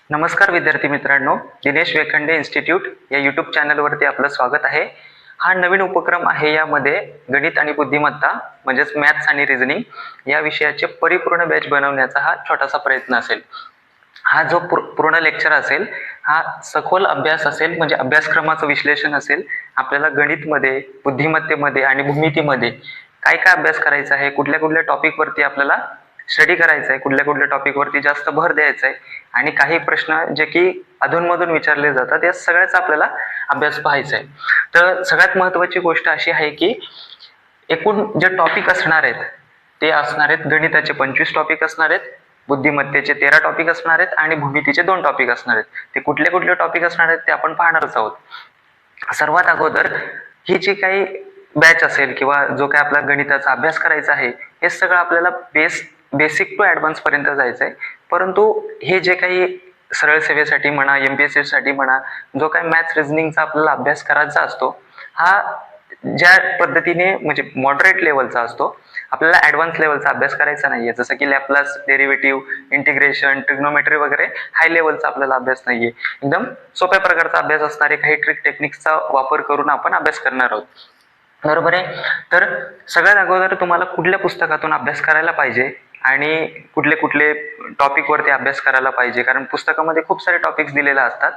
नमस्कार विद्यार्थी मित्रांनो, दिनेश वेखंडे इन्स्टिट्यूट या यूट्यूब चॅनलवरती आपलं स्वागत आहे. हा नवीन उपक्रम आहे. यामध्ये गणित आणि बुद्धिमत्ता म्हणजेच मॅथ्स आणि रिझनिंग या विषयाचे परिपूर्ण बॅच बनवण्याचा हा छोटासा प्रयत्न असेल. हा जो पूर्ण लेक्चर असेल हा सखोल अभ्यास असेल, म्हणजे अभ्यासक्रमाचं विश्लेषण असेल. आपल्याला गणितमध्ये, बुद्धिमत्तेमध्ये आणि भूमितीमध्ये काय काय अभ्यास करायचा आहे, कुठल्या कुठल्या टॉपिकवरती आपल्याला स्टडी करायचा आहे, कुठल्या कुठल्या टॉपिकवरती जास्त भर द्यायचा आहे आणि काही प्रश्न जे की अधूनमधून विचारले जातात या सगळ्याचा आपल्याला अभ्यास पाहायचा आहे. तर सगळ्यात महत्त्वाची गोष्ट अशी आहे की एकूण जे टॉपिक असणार आहेत ते असणार आहेत, गणिताचे 25 टॉपिक असणार आहेत, बुद्धिमत्तेचे 13 टॉपिक असणार आहेत आणि भूमितीचे 2 टॉपिक असणार आहेत. ते कुठले कुठले टॉपिक असणार आहेत ते आपण पाहणारच आहोत. सर्वात अगोदर ही जी काही बॅच असेल किंवा जो काही आपला गणिताचा अभ्यास करायचा आहे हे सगळं आपल्याला बेसिक टू ऍडव्हान्स पर्यंत जायचं आहे. परंतु हे जे काही सरळ सेवेसाठी म्हणा, MPSC साठी म्हणा, जो काही मॅथ्स रिझनिंगचा आपल्याला अभ्यास करायचा असतो हा ज्या पद्धतीने म्हणजे मॉडरेट लेवलचा असतो, आपल्याला ऍडव्हान्स लेवलचा अभ्यास करायचा नाहीये. जसं की लॅपलास, डेरिव्हेटिव्ह, इंटिग्रेशन, ट्रिग्नोमेट्री वगैरे हाय लेवलचा आपल्याला अभ्यास नाहीये. एकदम सोप्या प्रकारचा अभ्यास असणारे काही ट्रिक टेक्निक्सचा वापर करून आपण अभ्यास करणार आहोत. बरोबर आहे. तर सगळ्यात अगोदर तुम्हाला कुठल्या पुस्तकातून अभ्यास करायला पाहिजे आणि कुठले कुठले टॉपिक वरती अभ्यास करायला पाहिजे, कारण पुस्तकामध्ये खूप सारे टॉपिक्स दिलेले असतात.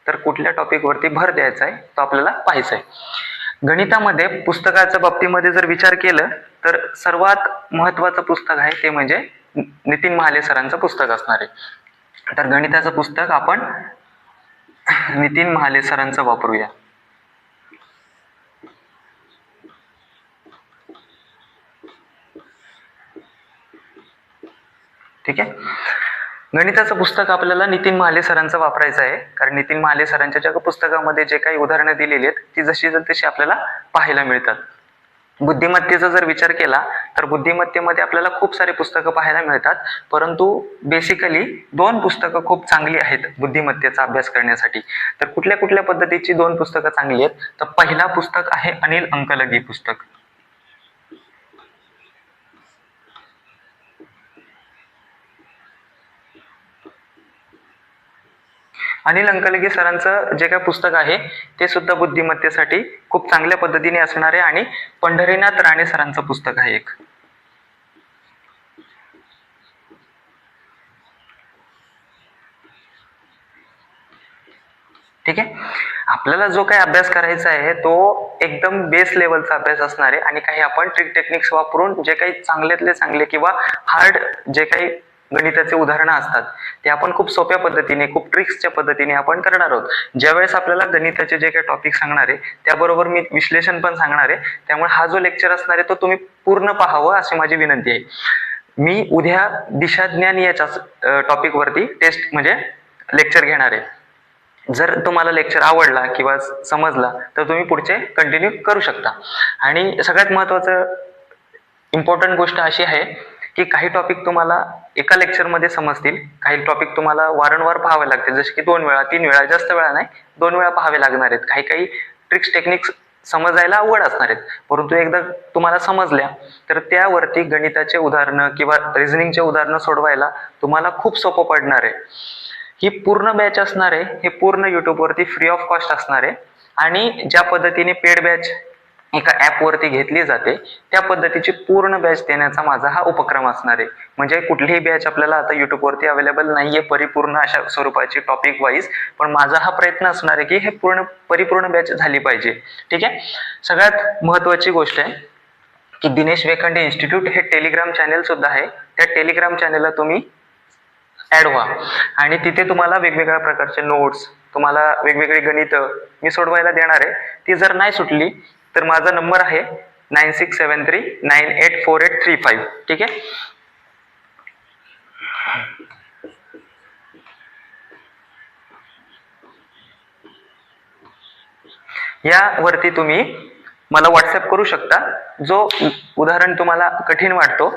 तर कुठल्या टॉपिक वरती भर द्यायचा आहे तो आपल्याला पाहायचा आहे. गणितामध्ये पुस्तकाच्या बाबतीमध्ये जर विचार केलं तर सर्वात महत्वाचं पुस्तक आहे ते म्हणजे नितीन महाले सरांचं पुस्तक असणार आहे. तर गणिताचं पुस्तक आपण नितीन महाले सरांचं वापरूया. ठीक आहे. गणिताचं पुस्तक आपल्याला नितीन महाले सरांचं वापरायचं आहे, कारण नितीन महाले सरांच्या ज्या पुस्तकामध्ये जे काही उदाहरणं दिलेली आहेत ती जशी तशी आपल्याला पाहायला मिळतात. बुद्धिमत्तेचा जर विचार केला तर बुद्धिमत्तेमध्ये आपल्याला खूप सारे पुस्तकं पाहायला मिळतात, परंतु बेसिकली 2 पुस्तकं खूप चांगली आहेत बुद्धिमत्तेचा अभ्यास करण्यासाठी. तर कुठल्या कुठल्या पद्धतीची 2 पुस्तकं चांगली आहेत, तर पहिला पुस्तक आहे अनिल अंकलगी पुस्तक. अनिल अंकलगी सरांचं जे काही पुस्तक आहे ते सुद्धा बुद्धिमत्तेसाठी खूप चांगल्या पद्धतीने असणार आहे. आणि पंढरीनाथ राणे सरांचं पुस्तक आहे एक. ठीक आहे. आपल्याला जो काही अभ्यास करायचा आहे तो एकदम बेस लेवलचा अभ्यास असणार आहे आणि काही आपण ट्रिक टेक्निक्स वापरून जे काही चांगल्यातले चांगले किंवा हार्ड जे काही गणिताचे उदाहरणं असतात ते आपण खूप सोप्या पद्धतीने, खूप ट्रिक्सच्या पद्धतीने आपण करणार आहोत. ज्यावेळेस आपल्याला गणिताचे जे काही टॉपिक सांगणार आहे त्याबरोबर मी विश्लेषण पण सांगणार आहे. त्यामुळे हा जो लेक्चर असणार आहे तो तुम्ही पूर्ण पाहावं अशी माझी विनंती आहे. मी उद्या दिशाज्ञान याच्या टॉपिक वरती टेस्ट म्हणजे लेक्चर घेणार आहे. जर तुम्हाला लेक्चर आवडला किंवा समजला तर तुम्ही पुढचे कंटिन्यू करू शकता. आणि सगळ्यात महत्वाचं इम्पॉर्टंट गोष्ट अशी आहे की काही टॉपिक तुम्हाला एका लेक्चरमध्ये समजतील, काही टॉपिक तुम्हाला वारंवार पाहावे लागतील, जसे की 2 वेळा 3 वेळा, जास्त वेळा नाही, 2 वेळा पाहावे लागणार आहेत. काही काही ट्रिक्स टेक्निक्स समजायला अवघड असणार आहेत, परंतु एकदा तुम्हाला समजल्या तर त्यावरती गणिताचे उदाहरणं किंवा रिझनिंगचे उदाहरणं सोडवायला तुम्हाला खूप सोपं पडणार आहे. ही पूर्ण बॅच असणार आहे, हे पूर्ण युट्यूब वरती फ्री ऑफ कॉस्ट असणार आहे. आणि ज्या पद्धतीने पेड बॅच एका ऍप वरती घेतली जाते त्या पद्धतीची पूर्ण बॅच देण्याचा माझा हा उपक्रम असणार आहे. म्हणजे कुठलीही बॅच आपल्याला आता युट्यूब वरती अवेलेबल नाहीये परिपूर्ण अशा स्वरूपाची टॉपिक वाईज, पण माझा हा प्रयत्न असणार आहे की हे परिपूर्ण बॅच झाली पाहिजे. ठीक आहे. सगळ्यात महत्वाची गोष्ट आहे की दिनेश वेखंडे इन्स्टिट्यूट हे टेलिग्राम चॅनेल सुद्धा आहे. त्या टेलिग्राम चॅनेलला तुम्ही ऍड व्हा आणि तिथे तुम्हाला वेगवेगळ्या प्रकारचे नोट्स, तुम्हाला वेगवेगळे गणित मी सोडवायला देणार आहे. ती जर नाही सुटली तर माझा नंबर आहे 9673984835. ठीक आहे. यावरती तुम्ही मला व्हॉट्सअप करू शकता. जो उदाहरण तुम्हाला कठीण वाटतो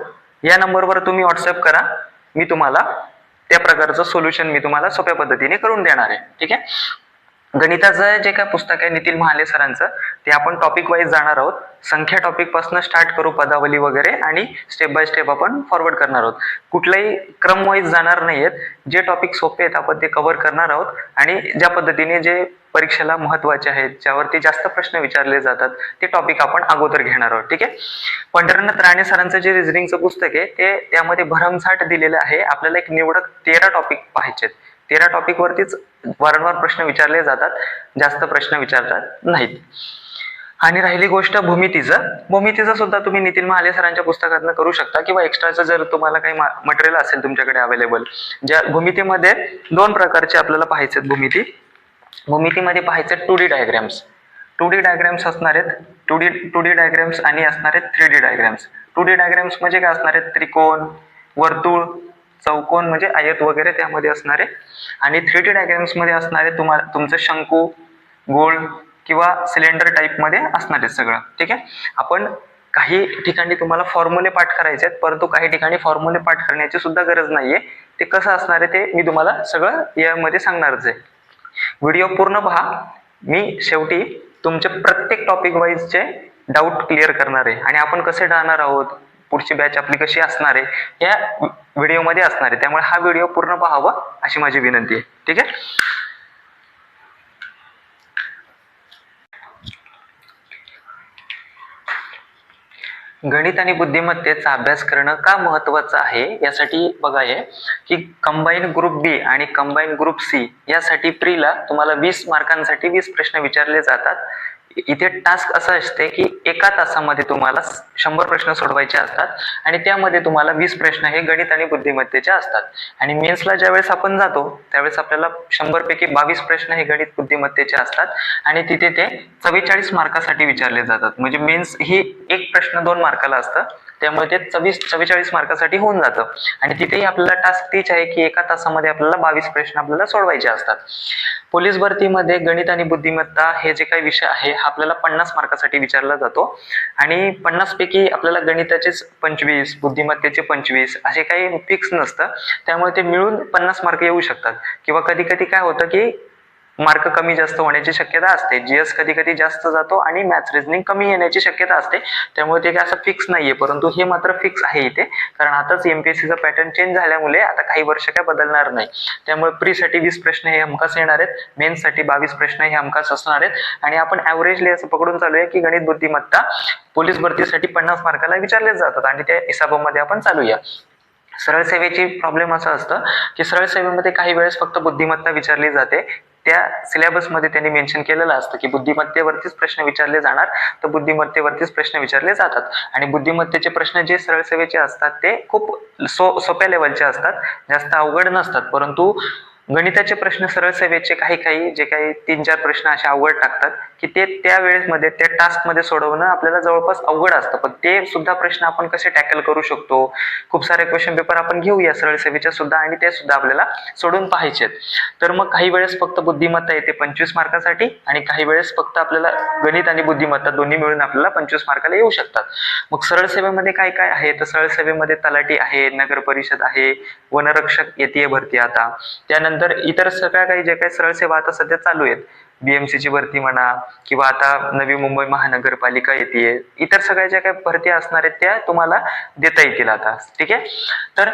या नंबरवर तुम्ही व्हॉट्सअप करा, मी तुम्हाला त्या प्रकारचं सोल्युशन मी तुम्हाला सोप्या पद्धतीने करून देणार आहे. ठीक आहे. गणिताचं जे काय पुस्तक आहे नितीन महाले सरांचं, ते आपण टॉपिक वाईज जाणार आहोत. संख्या टॉपिक पासून स्टार्ट करू, पदावली वगैरे, आणि स्टेप बाय स्टेप आपण फॉरवर्ड करणार आहोत. कुठलाही क्रम वाईज जाणार नाहीयेत. जे टॉपिक सोपे आहेत आपण ते कव्हर करणार आहोत, आणि ज्या पद्धतीने जे परीक्षेला महत्वाचे आहेत, ज्यावरती जास्त प्रश्न विचारले जातात, ते टॉपिक आपण अगोदर घेणार आहोत. ठीक आहे. पंढरीनाथ राणे सरांचं जे रिझनिंगचं पुस्तक आहे ते त्यामध्ये भरमसाठ दिलेलं आहे. आपल्याला एक निवडक 13 टॉपिक पाहायचे. 13 टॉपिक वरतीच वारंवार प्रश्न विचारले जातात, जास्त प्रश्न विचारतात नाहीत. आणि राहिली गोष्ट भूमितीचं सुद्धा तुम्ही नितीन महाले सरांच्या पुस्तकातनं करू शकता, किंवा एक्स्ट्राचं जर तुम्हाला काही मटेरियल असेल तुमच्याकडे अवेलेबल. ज्या भूमितीमध्ये 2 प्रकारचे आपल्याला पाहायचे. भूमितीमध्ये पाहायचे 2D डायग्राम्स. 2D डायग्राम्स असणार आहेत, 2D डायग्राम्स आणि असणार आहेत 3D डायग्राम्स. 2D डायग्राम्स म्हणजे काय असणार आहेत? त्रिकोण, वर्तुळ, चौकोन म्हणजे आयत वगैरे त्यामध्ये असणारे. आणि 3D डायग्राम्स मध्ये असणारे तुमचं शंकू, गोल किंवा सिलेंडर टाइप मध्ये असणार आहे सगळं. ठीक आहे. आपण काही ठिकाणी तुम्हाला फॉर्म्युले पाठ करायचे आहेत, परंतु काही ठिकाणी फॉर्म्युले पाठ करण्याची सुद्धा गरज नाहीये. ते कसं असणार आहे ते मी तुम्हाला सगळं यामध्ये सांगणारच आहे. व्हिडिओ पूर्ण पहा. मी शेवटी तुमचे प्रत्येक टॉपिक वाईजचे डाऊट क्लिअर करणार आहे, आणि आपण कसे जाणार आहोत, पुढची बॅच आपली कशी असणार आहे, या व्हिडिओमध्ये असणार आहे. त्यामुळे हा व्हिडिओ पूर्ण पाहावा अशी माझी विनंती आहे. ठीक आहे. गणित आणि बुद्धिमत्तेचा अभ्यास करणं का महत्वाचं आहे, यासाठी बघा आहे की कंबाईन ग्रुप बी आणि कंबाईन ग्रुप सी यासाठी प्रीला तुम्हाला 20 मार्कांसाठी 20 प्रश्न विचारले जातात. इथे टास्क असं असते की एका तासामध्ये तुम्हाला 100 प्रश्न सोडवायचे असतात, आणि त्यामध्ये तुम्हाला 20 प्रश्न हे गणित आणि बुद्धिमत्तेचे असतात. आणि मेन्सला ज्यावेळेस आपण जातो त्यावेळेस आपल्याला 100 पैकी 22 प्रश्न हे गणित बुद्धिमत्तेचे असतात, आणि तिथे ते 44 मार्कासाठी विचारले जातात. म्हणजे मेन्स ही एक प्रश्न 2 मार्काला असतं, त्यामुळे ते 44 मार्कासाठी होऊन जातं. आणि तिथेही आपल्याला टास्क तीच आहे की एका तासामध्ये आपल्याला 22 प्रश्न आपल्याला सोडवायचे असतात. पोलीस भरतीमध्ये गणित आणि बुद्धिमत्ता हे जे काही विषय आहे हा आपल्याला 50 मार्कासाठी विचारला जातो, आणि 50 पैकी आपल्याला गणिताचेच 25, बुद्धिमत्तेचे 25 असे काही फिक्स नसतं. त्यामुळे ते मिळून 50 मार्क येऊ शकतात, किंवा कधी कधी काय होतं की मार्क कमी जास्त होण्याची शक्यता असते. जीएस कधी कधी जास्त जातो आणि मॅथ्स रिझनिंग कमी येण्याची शक्यता असते. त्यामुळे ते काय असं फिक्स नाहीये, परंतु हे मात्र फिक्स आहे इथे, कारण आताच एमपीएससीचा पॅटर्न चेंज झाल्यामुळे आता काही वर्ष काय बदलणार नाही. त्यामुळे प्रीसाठी 20 प्रश्न हे हमखास येणार आहेत, मेन्ससाठी 22 प्रश्न हे हमखास असणार आहेत. आणि आपण ऍव्हरेजली असं पकडून चालू आहे की गणित बुद्धिमत्ता पोलीस भरतीसाठी 50 मार्काला विचारले जातात, आणि त्या हिसाबामध्ये आपण चालूया. सरळ सेवेची प्रॉब्लेम असं असतं की सरळ सेवेमध्ये काही वेळेस फक्त बुद्धिमत्ता विचारली जाते. त्या सिलेबसमध्ये त्यांनी मेन्शन केलेलं असतं की बुद्धिमत्तेवरतीच प्रश्न विचारले जाणार, तर बुद्धिमत्तेवरतीच प्रश्न विचारले जातात. आणि बुद्धिमत्तेचे प्रश्न जे सरळ सेवेचे असतात ते खूप सोप्या लेवलचे असतात, जास्त अवघड नसतात. परंतु गणिताचे प्रश्न सरळ सेवेचे काही जे काही 3-4 प्रश्न असे अवघड टाकतात की ते त्या वेळेसमध्ये त्या टास्क मध्ये सोडवणं आपल्याला जवळपास अवघड असतं. पण ते सुद्धा प्रश्न आपण कसे टॅकल करू शकतो, खूप सारे क्वेश्चन पेपर आपण घेऊया सरळ सेवेच्या सुद्धा, आणि ते सुद्धा आपल्याला सोडून पाहायचे. तर मग काही वेळेस फक्त बुद्धिमत्ता येते 25 मार्कासाठी, आणि काही वेळेस फक्त आपल्याला गणित आणि बुद्धिमत्ता दोन्ही मिळून आपल्याला 25 मार्काला येऊ शकतात. मग सरळ सेवेमध्ये काय काय आहे, तर सरळ सेवेमध्ये तलाठी आहे, नगर परिषद आहे, वनरक्षक येते भरती आता. त्यानंतर इतर सगळ्या काही जे काही सरळ सेवा आता सध्या चालू आहेत, बीएमसी ची भरती म्हणा, किंवा आता नवी मुंबई महानगरपालिका येते, इतर सगळ्या ज्या काही भरती असणार आहेत त्या तुम्हाला देता येतील आता. ठीक आहे. तर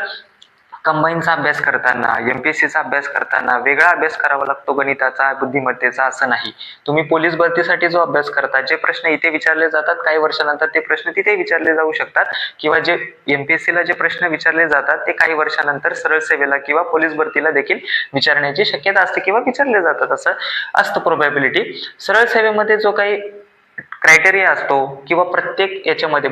कंबाईनचा अभ्यास करताना, एमपीएससीचा अभ्यास करताना वेगळा अभ्यास करावा लागतो गणिताचा, बुद्धिमत्तेचा, असं नाही. तुम्ही पोलीस भरतीसाठी जो अभ्यास करता, जे प्रश्न इथे विचारले जातात काही वर्षानंतर ते प्रश्न तिथे विचारले जाऊ शकतात, किंवा जे एमपीएससीला जे प्रश्न विचारले जातात ते काही वर्षानंतर सरळ सेवेला किंवा पोलीस भरतीला देखील विचारण्याची शक्यता असते, किंवा विचारले जातात असं असतं प्रोबॅबिलिटी. सरळ सेवेमध्ये जो काही क्रायटेरिया असतो, किंवा प्रत्येक याच्यामध्ये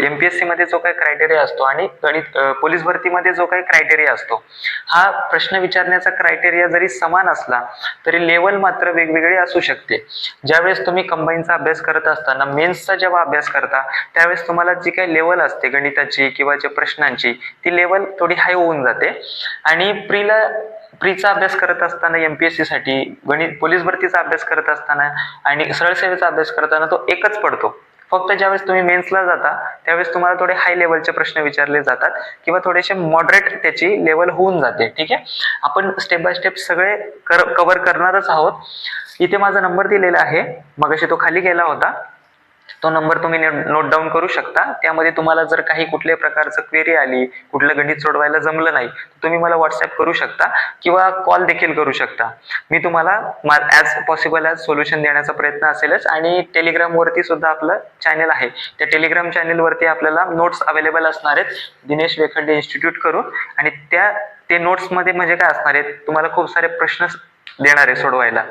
एमपीएससी मध्ये जो काही क्रायटेरिया असतो आणि गणित पोलीस भरतीमध्ये जो काही क्रायटेरिया असतो, हा प्रश्न विचारण्याचा क्रायटेरिया जरी समान असला तरी लेवल मात्र वेगवेगळी असू शकते. ज्यावेळेस तुम्ही कंबाईनचा अभ्यास करत असताना, मेन्सचा जेव्हा अभ्यास करता, त्यावेळेस तुम्हाला जी काही लेवल असते गणिताची किंवा ज्या प्रश्नांची, ती लेवल थोडी हाय होऊन जाते. आणि प्रीचा अभ्यास करत असताना एमपीएससी साठी, गणित पोलीस भरतीचा अभ्यास करत असताना आणि सरळ सेवेचा अभ्यास करताना तो एकच पडतो. फक्त ज्यावेळेस तुम्ही मेन्सला जाता त्यावेळेस तुम्हाला थोडे हाय लेवलचे प्रश्न विचारले जातात किंवा थोडेसे मॉडरेट त्याची लेवल होऊन जाते. ठीक आहे, आपण स्टेप बाय स्टेप सगळे कव्हर करणारच आहोत. इथे माझा नंबर दिलेला आहे, मगाशी तो खाली गेला होता, तो नंबर तुम्ही नोट डाऊन करू शकता. त्यामध्ये तुम्हाला जर काही कुठल्याही प्रकारचं क्वेरी आली, कुठलं गणित सोडवायला जमलं नाही, तुम्ही मला व्हॉट्सअप करू शकता किंवा कॉल देखील करू शकता. मी तुम्हाला ॲज पॉसिबल ॲज सोल्युशन देण्याचा प्रयत्न असेलच. आणि टेलिग्रामवरती सुद्धा आपलं चॅनल आहे, त्या टेलिग्राम चॅनलवरती आपल्याला नोट्स अवेलेबल असणार आहेत दिनेश वेखंडे इन्स्टिट्यूट करून. आणि ते नोट्समध्ये म्हणजे काय असणार आहेत, तुम्हाला खूप सारे प्रश्न देणार आहे सोडवायला.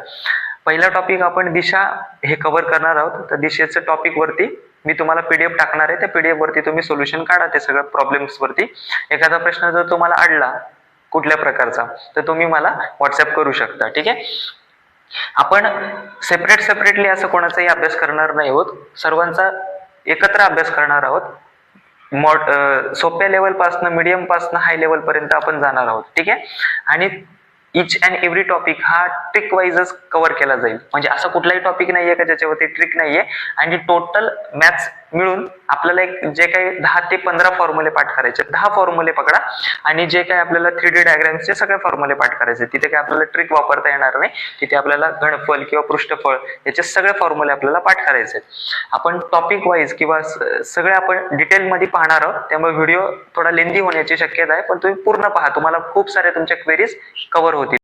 पहिला टॉपिक आपण दिशा हे कव्हर करणार आहोत. तर दिशेचं टॉपिक वरती मी तुम्हाला पीडीएफ टाकणार आहे, त्या पीडीएफ वरती तुम्ही सोल्युशन काढा ते सगळ्या प्रॉब्लेम्स वरती. एखादा प्रश्न जर तुम्हाला अडला कुठल्या प्रकारचा तर तुम्ही मला व्हॉट्सअप करू शकता. ठीक आहे, आपण सेपरेटली असं कोणाचाही अभ्यास करणार नाही आहोत, सर्वांचा एकत्र अभ्यास करणार आहोत. सोप्या लेवल पासून मीडियम पासून हाय लेवल पर्यंत आपण जाणार आहोत. ठीक आहे, आणि इच अँड एव्हरी टॉपिक हा ट्रिक वाईजच कव्हर केला जाईल. म्हणजे असा कुठलाही टॉपिक नाहीये का ज्याच्यावरती ट्रिक नाहीये. आणि टोटल मॅथ्स मिळून आपल्याला एक जे काही 10 ते 15 फॉर्म्युले पाठ करायचे, 10 फॉर्म्युले पकडा, आणि जे काही आपल्याला 3D डायग्राम्सचे सगळे फॉर्म्युले पाठ करायचे. तिथे काही आपल्याला ट्रिक वापरता येणार नाही, तिथे आपल्याला घनफळ किंवा पृष्ठफळ याचे सगळे फॉर्म्युले आपल्याला पाठ करायचे. आपण टॉपिक वाईज किंवा सगळे आपण डिटेलमध्ये पाहणार आहोत, त्यामुळे व्हिडिओ थोडा लेंदी होण्याची शक्यता आहे, पण तुम्ही पूर्ण पहा, तुम्हाला खूप सारे तुमच्या क्वेरीज कव्हर होतील.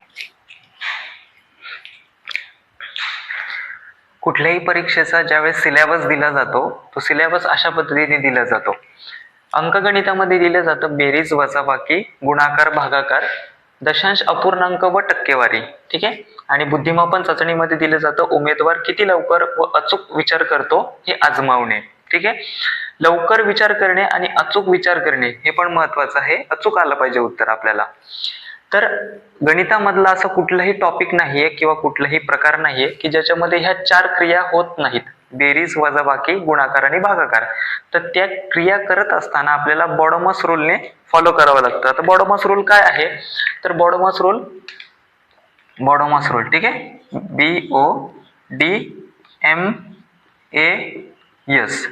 कुठल्याही परीक्षेचा ज्यावेळेस सिलेबस दिला जातो तो सिलेबस अशा पद्धतीने दिला जातो. अंकगणितामध्ये दिलं जातं बेरीज, वजाबाकी, गुणाकार, भागाकार, दशांश, अपूर्णांक व टक्केवारी. ठीक आहे, आणि बुद्धिमापन चाचणीमध्ये दिलं जातं उमेदवार किती लवकर व अचूक विचार करतो हे आजमावणे. ठीक आहे, लवकर विचार करणे आणि अचूक विचार करणे हे पण महत्वाचं आहे, अचूक आलं पाहिजे उत्तर आपल्याला. तर गणितामधला असं कुठलंही टॉपिक नाहीये किंवा कुठलाही प्रकार नाहीये की ज्याच्यामध्ये ह्या 4 क्रिया होत नाहीत, बेरीज, वजाबाकी, गुणाकार आणि भागाकार. तर त्या क्रिया करत असताना आपल्याला बॉडोमस रूलने फॉलो करावं लागतं. आता बॉडोमस रूल काय आहे, तर बॉडोमस रूल ठीक आहे,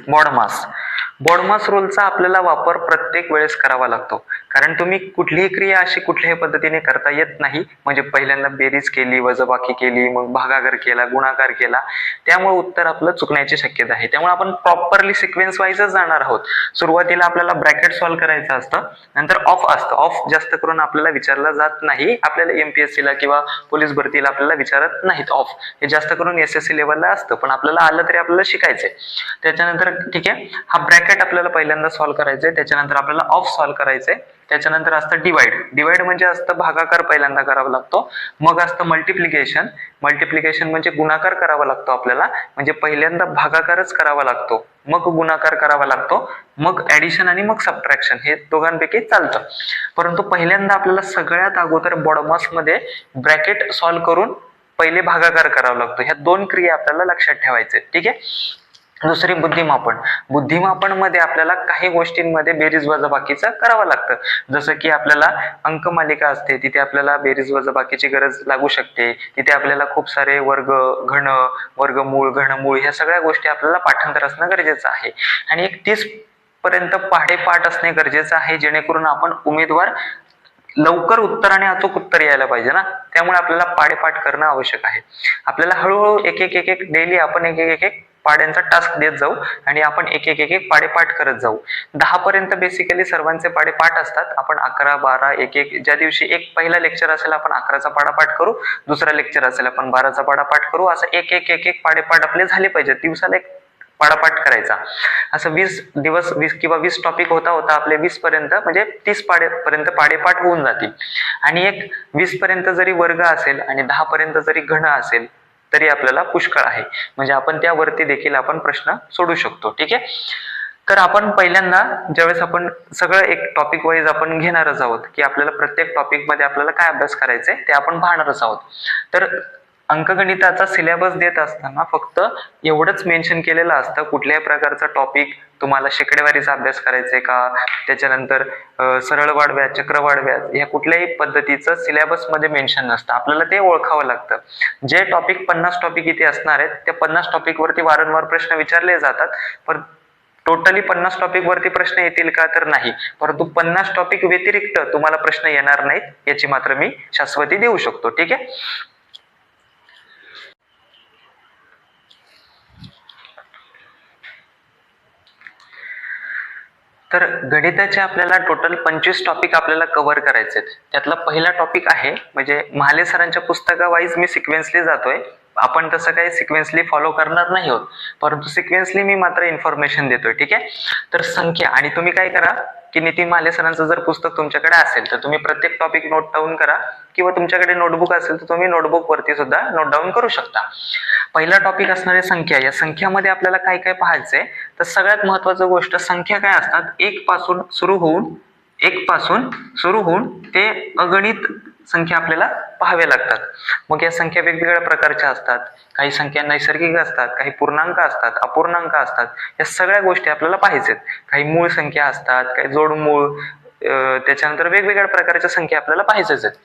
BODMAS, बॉडमास रूलचा आपल्याला वापर प्रत्येक वेळेस करावा लागतो. कारण तुम्ही कुठलीही क्रिया अशी कुठल्याही पद्धतीने करता येत नाही. म्हणजे पहिल्यांदा बेरीज केली, वजाबाकी केली, मग भागाकार केला, गुणाकार केला, त्यामुळे उत्तर आपलं चुकण्याची शक्यता आहे. त्यामुळे आपण प्रॉपरली सिक्वेन्स वाईजच जाणार आहोत. सुरुवातीला आपल्याला ब्रॅकेट सॉल्व्ह करायचं असतं, नंतर ऑफ असतं. ऑफ जास्त करून आपल्याला विचारला जात नाही, आपल्याला MPSC ला किंवा पोलीस भरतीला आपल्याला विचारत नाहीत. ऑफ हे जास्त करून SSC लेवलला असतं, पण आपल्याला आलं तरी आपल्याला शिकायचंय. त्याच्यानंतर ठीक आहे, हा ब्रॅकेट आपल्याला पहिल्यांदा सॉल्व्ह करायचंय, त्याच्यानंतर आपल्याला ऑफ सॉल्व्ह करायचंय, त्याच्यानंतर असतं डिवाइड म्हणजे असतं भागाकार पहिल्यांदा करावा लागतो, मग असतं मल्टिप्लिकेशन म्हणजे गुणाकार करावा लागतो आपल्याला, म्हणजे पहिल्यांदा भागाकारच करावा लागतो, मग गुणाकार करावा लागतो, मग ऍडिशन आणि मग सबट्रॅक्शन, हे दोघांपैकी चालतं. परंतु पहिल्यांदा आपल्याला सगळ्यात अगोदर बॉडमास मध्ये ब्रॅकेट सॉल्व्ह करून पहिले भागाकार करावा लागतो. ह्या 2 क्रिया आपल्याला लक्षात ठेवायचे. ठीक आहे, दुसरी बुद्धिमापन मध्ये आपल्याला काही गोष्टींमध्ये बेरीज वजाबाकीचं करावं लागतं. जसं की आपल्याला अंकमालिका असते, तिथे आपल्याला बेरीज वजाबाकीची गरज लागू शकते. तिथे आपल्याला खूप सारे वर्ग, घन, वर्गमूळ, घनमूळ ह्या सगळ्या गोष्टी आपल्याला पाठांतर असणं गरजेचं आहे. आणि एक 30 पर्यंत पाठ असणे गरजेचं आहे, जेणेकरून आपण उमेदवार लवकर उत्तर आणि अचूक उत्तर यायला पाहिजे ना, त्यामुळे आपल्याला पाढेपाठ करणं आवश्यक आहे. आपल्याला हळूहळू एक डेली आपण एक पाड्यांचा टास्क देत जाऊ आणि आपण एक पाडेपाठ करत जाऊ. 10 पर्यंत बेसिकली सर्वांचे पाडेपाठ असतात. आपण 11, 12, ज्या दिवशी एक पहिला लेक्चर असेल आपण 11चा पाडापाठ करू, दुसरा लेक्चर असेल आपण 12चा पाडापाठ करू, असं एक पाडेपाठ आपले झाले पाहिजे. दिवसाला एक पाडापाठ करायचा. असं 20 दिवस 20 किंवा 20 टॉपिक होता आपले 20 पर्यंत, म्हणजे 30 पर्यंत पाडेपाठ होऊन जातील. आणि एक 20 पर्यंत जरी वर्ग असेल आणि 10 पर्यंत जरी घन असेल तरी आपल्याला पुष्कळ आहे, म्हणजे आपण त्यावरती देखील आपण प्रश्न सोडू शकतो. ठीक आहे, तर आपण पहिल्यांदा ज्यावेळेस आपण सगळं एक टॉपिक वाईज आपण घेणारच आहोत की आपल्याला प्रत्येक टॉपिक मध्ये आपल्याला काय अभ्यास करायचंय ते आपण पाहणारच आहोत. तर अंकगणिताचा सिलेबस देत असताना फक्त एवढंच मेन्शन केलेलं असतं, कुठल्याही प्रकारचा टॉपिक तुम्हाला शेकडेवारीचा अभ्यास करायचा का, त्याच्यानंतर सरळ वाढव्यात, चक्र वाढव्यात, या कुठल्याही पद्धतीचं सिलेबस मध्ये मेन्शन नसतं. आपल्याला ते ओळखावं लागतं. जे टॉपिक 50 टॉपिक इथे असणार आहेत त्या 50 टॉपिक वरती वारंवार प्रश्न विचारले जातात, पण टोटली 50 टॉपिक वरती प्रश्न येतील का, तर नाही. परंतु 50 टॉपिक व्यतिरिक्त तुम्हाला प्रश्न येणार नाहीत याची मात्र मी शाश्वती देऊ शकतो. ठीक आहे. तर गणिताचे आपल्याला टोटल 25 टॉपिक आपल्याला कव्हर करायचे आहेत. त्यातला पहिला टॉपिक आहे, म्हणजे महाले सरांच्या पुस्तकावाईज मी सिक्वेन्सली जातोय. आपण तसं काही सिक्वेन्सली फॉलो करणार नाही आहोत, परंतु सिक्वेन्सली मी मात्र इन्फॉर्मेशन देतोय. ठीक आहे. तर संख्या, आणि तुम्ही काय करा की नितीन महाले सरांचं जर पुस्तक तुमच्याकडे असेल तर तुम्ही प्रत्येक टॉपिक नोट डाऊन करा, किंवा तुमच्याकडे नोटबुक असेल तर तुम्ही नोटबुक वरती सुद्धा नोट डाऊन करू शकता. पहिला टॉपिक असणार आहे संख्या. या संख्यामध्ये आपल्याला काय काय पाहायचंय, तर सगळ्यात महत्वाची गोष्ट, संख्या काय असतात, एक पासून सुरू होऊन ते अगणित संख्या आपल्याला पाहाव्या लागतात. मग या संख्या वेगवेगळ्या प्रकारच्या असतात. काही संख्या नैसर्गिक असतात, काही पूर्णांक असतात, अपूर्णांक असतात. या सगळ्या गोष्टी आपल्याला पाहायच्यात. काही मूळ संख्या असतात, काही जोडमूळ, त्याच्यानंतर वेगवेगळ्या प्रकारच्या संख्या आपल्याला पाहायच्याच आहेत.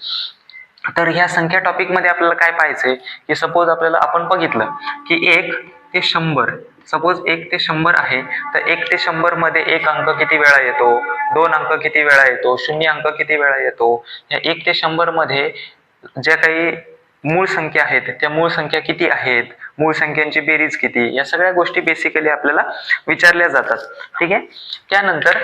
तर ह्या संख्या टॉपिक मध्ये आपल्याला काय पाहायचंय की सपोज आपल्याला आपण बघितलं की 1 ते 100, सपोज 1 ते 100 आहे, तर 1 ते 100 मध्ये एक अंक किती वेळा येतो, 2 अंक किती वेळा येतो, 0 अंक किती वेळा येतो. या 1 ते 100 मध्ये ज्या काही मूळ संख्या आहेत त्या मूळ संख्या किती आहेत, मूळ संख्यांची बेरीज किती, या सगळ्या गोष्टी बेसिकली आपल्याला विचारल्या जातात. ठीक आहे. त्यानंतर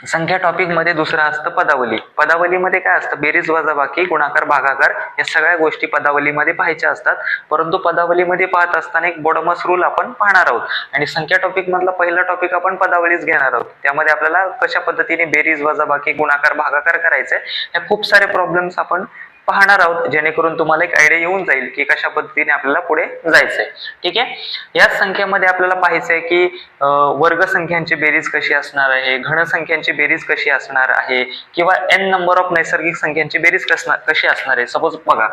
संख्या टॉपिक मध्ये दुसरं असतं पदावली. पदावलीमध्ये काय असतं, बेरीज, वजाबाकी, गुणाकार, भागाकार, या सगळ्या गोष्टी पदावलीमध्ये पाहायच्या असतात. परंतु पदावलीमध्ये पाहत असताना एक बोडमस रूल आपण पाहणार आहोत, आणि संख्या टॉपिक मधला पहिला टॉपिक आपण पदावलीच घेणार आहोत. त्यामध्ये आपल्याला कशा पद्धतीने बेरीज, वजाबाकी, गुणाकार, भागाकार करायचे, या खूप सारे प्रॉब्लेम्स आपण पाहणार आहोत, जेणेकरून तुम्हाला एक आयडिया येऊन जाईल की कशा पद्धतीने आपल्याला पुढे जायचंय. ठीक आहे. याच संख्येमध्ये आपल्याला पाहायचंय की वर्ग संख्यांची बेरीज कशी असणार आहे, घन संख्यांची बेरीज कशी असणार आहे, किंवा n नंबर ऑफ नैसर्गिक संख्यांची बेरीज कशी असणार आहे. सपोज बघा,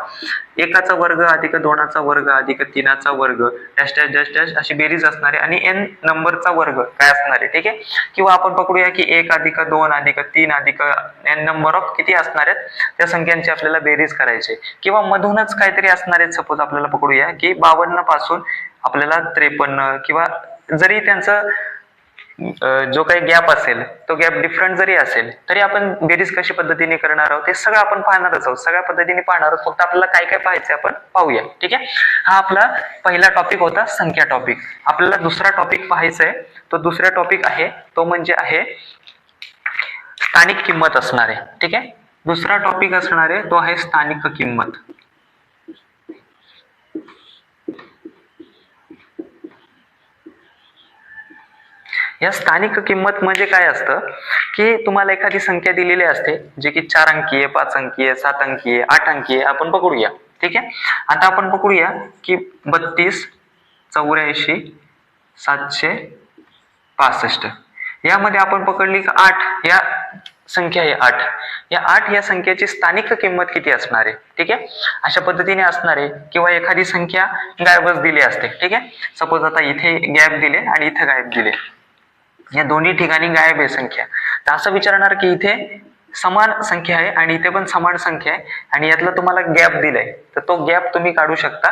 1चा वर्ग अधिक 2चा वर्ग अधिक 3चा वर्ग डॅश डॅश डॅश डॅश अशी बेरीज असणार आहे, आणि n नंबरचा वर्ग काय असणार आहे. ठीक आहे. किंवा आपण पकडूया की 1 अधिक 2 अधिक 3 अधिक n नंबर ऑफ किती असणार आहेत त्या संख्यांची आपल्याला बेरीज करायचे, किंवा मधूनच काहीतरी असणार आहेत. सपोज आपल्याला पकडूया की 52 पासून आपल्याला 53, किंवा जरी त्यांचं जो काही गॅप असेल तो गॅप डिफरंट जरी असेल तरी आपण बेरीज कशी पद्धतीने करणार आहोत हे सगळं आपण पाहणारच आहोत. सगळ्या पद्धतीने पाहणार आहोत. फक्त आपल्याला काय काय पाहायचं आपण पाहूया. ठीक आहे. हा आपला पहिला टॉपिक होता संख्या टॉपिक. आपल्याला दुसरा टॉपिक पाहायचा आहे. तो दुसरा टॉपिक आहे तो म्हणजे आहे स्थानिक किंमत असणार आहे. ठीक आहे. दुसरा टॉपिक असणार आहे तो आहे स्थानिक किंमत. या स्थानिक किंमत म्हणजे काय असतं की तुम्हाला एखादी संख्या दिलेली असते जी की 4 अंकीय, 5 अंकीय, 7 अंकीय, 8 अंकीय आपण पकडूया. ठीक आहे. आता आपण पकडूया की 32, 84, 765 यामध्ये आपण पकडली की 8 या संख्या आहे. 8 या 8 या संख्येची स्थानिक किंमत किती असणार आहे. ठीक आहे. अशा पद्धतीने असणार आहे. किंवा एखादी संख्या गायबच दिली असते. ठीक आहे. सपोज आता इथे गॅप दिले आणि इथे गायब दिले, या दोन्ही ठिकाणी गायब आहे संख्या, तर असं विचारणार की इथे समान संख्या आहे आणि इथे पण समान संख्या आहे आणि यातला तुम्हाला गॅप दिलाय, तर तो गॅप तुम्ही काढू शकता.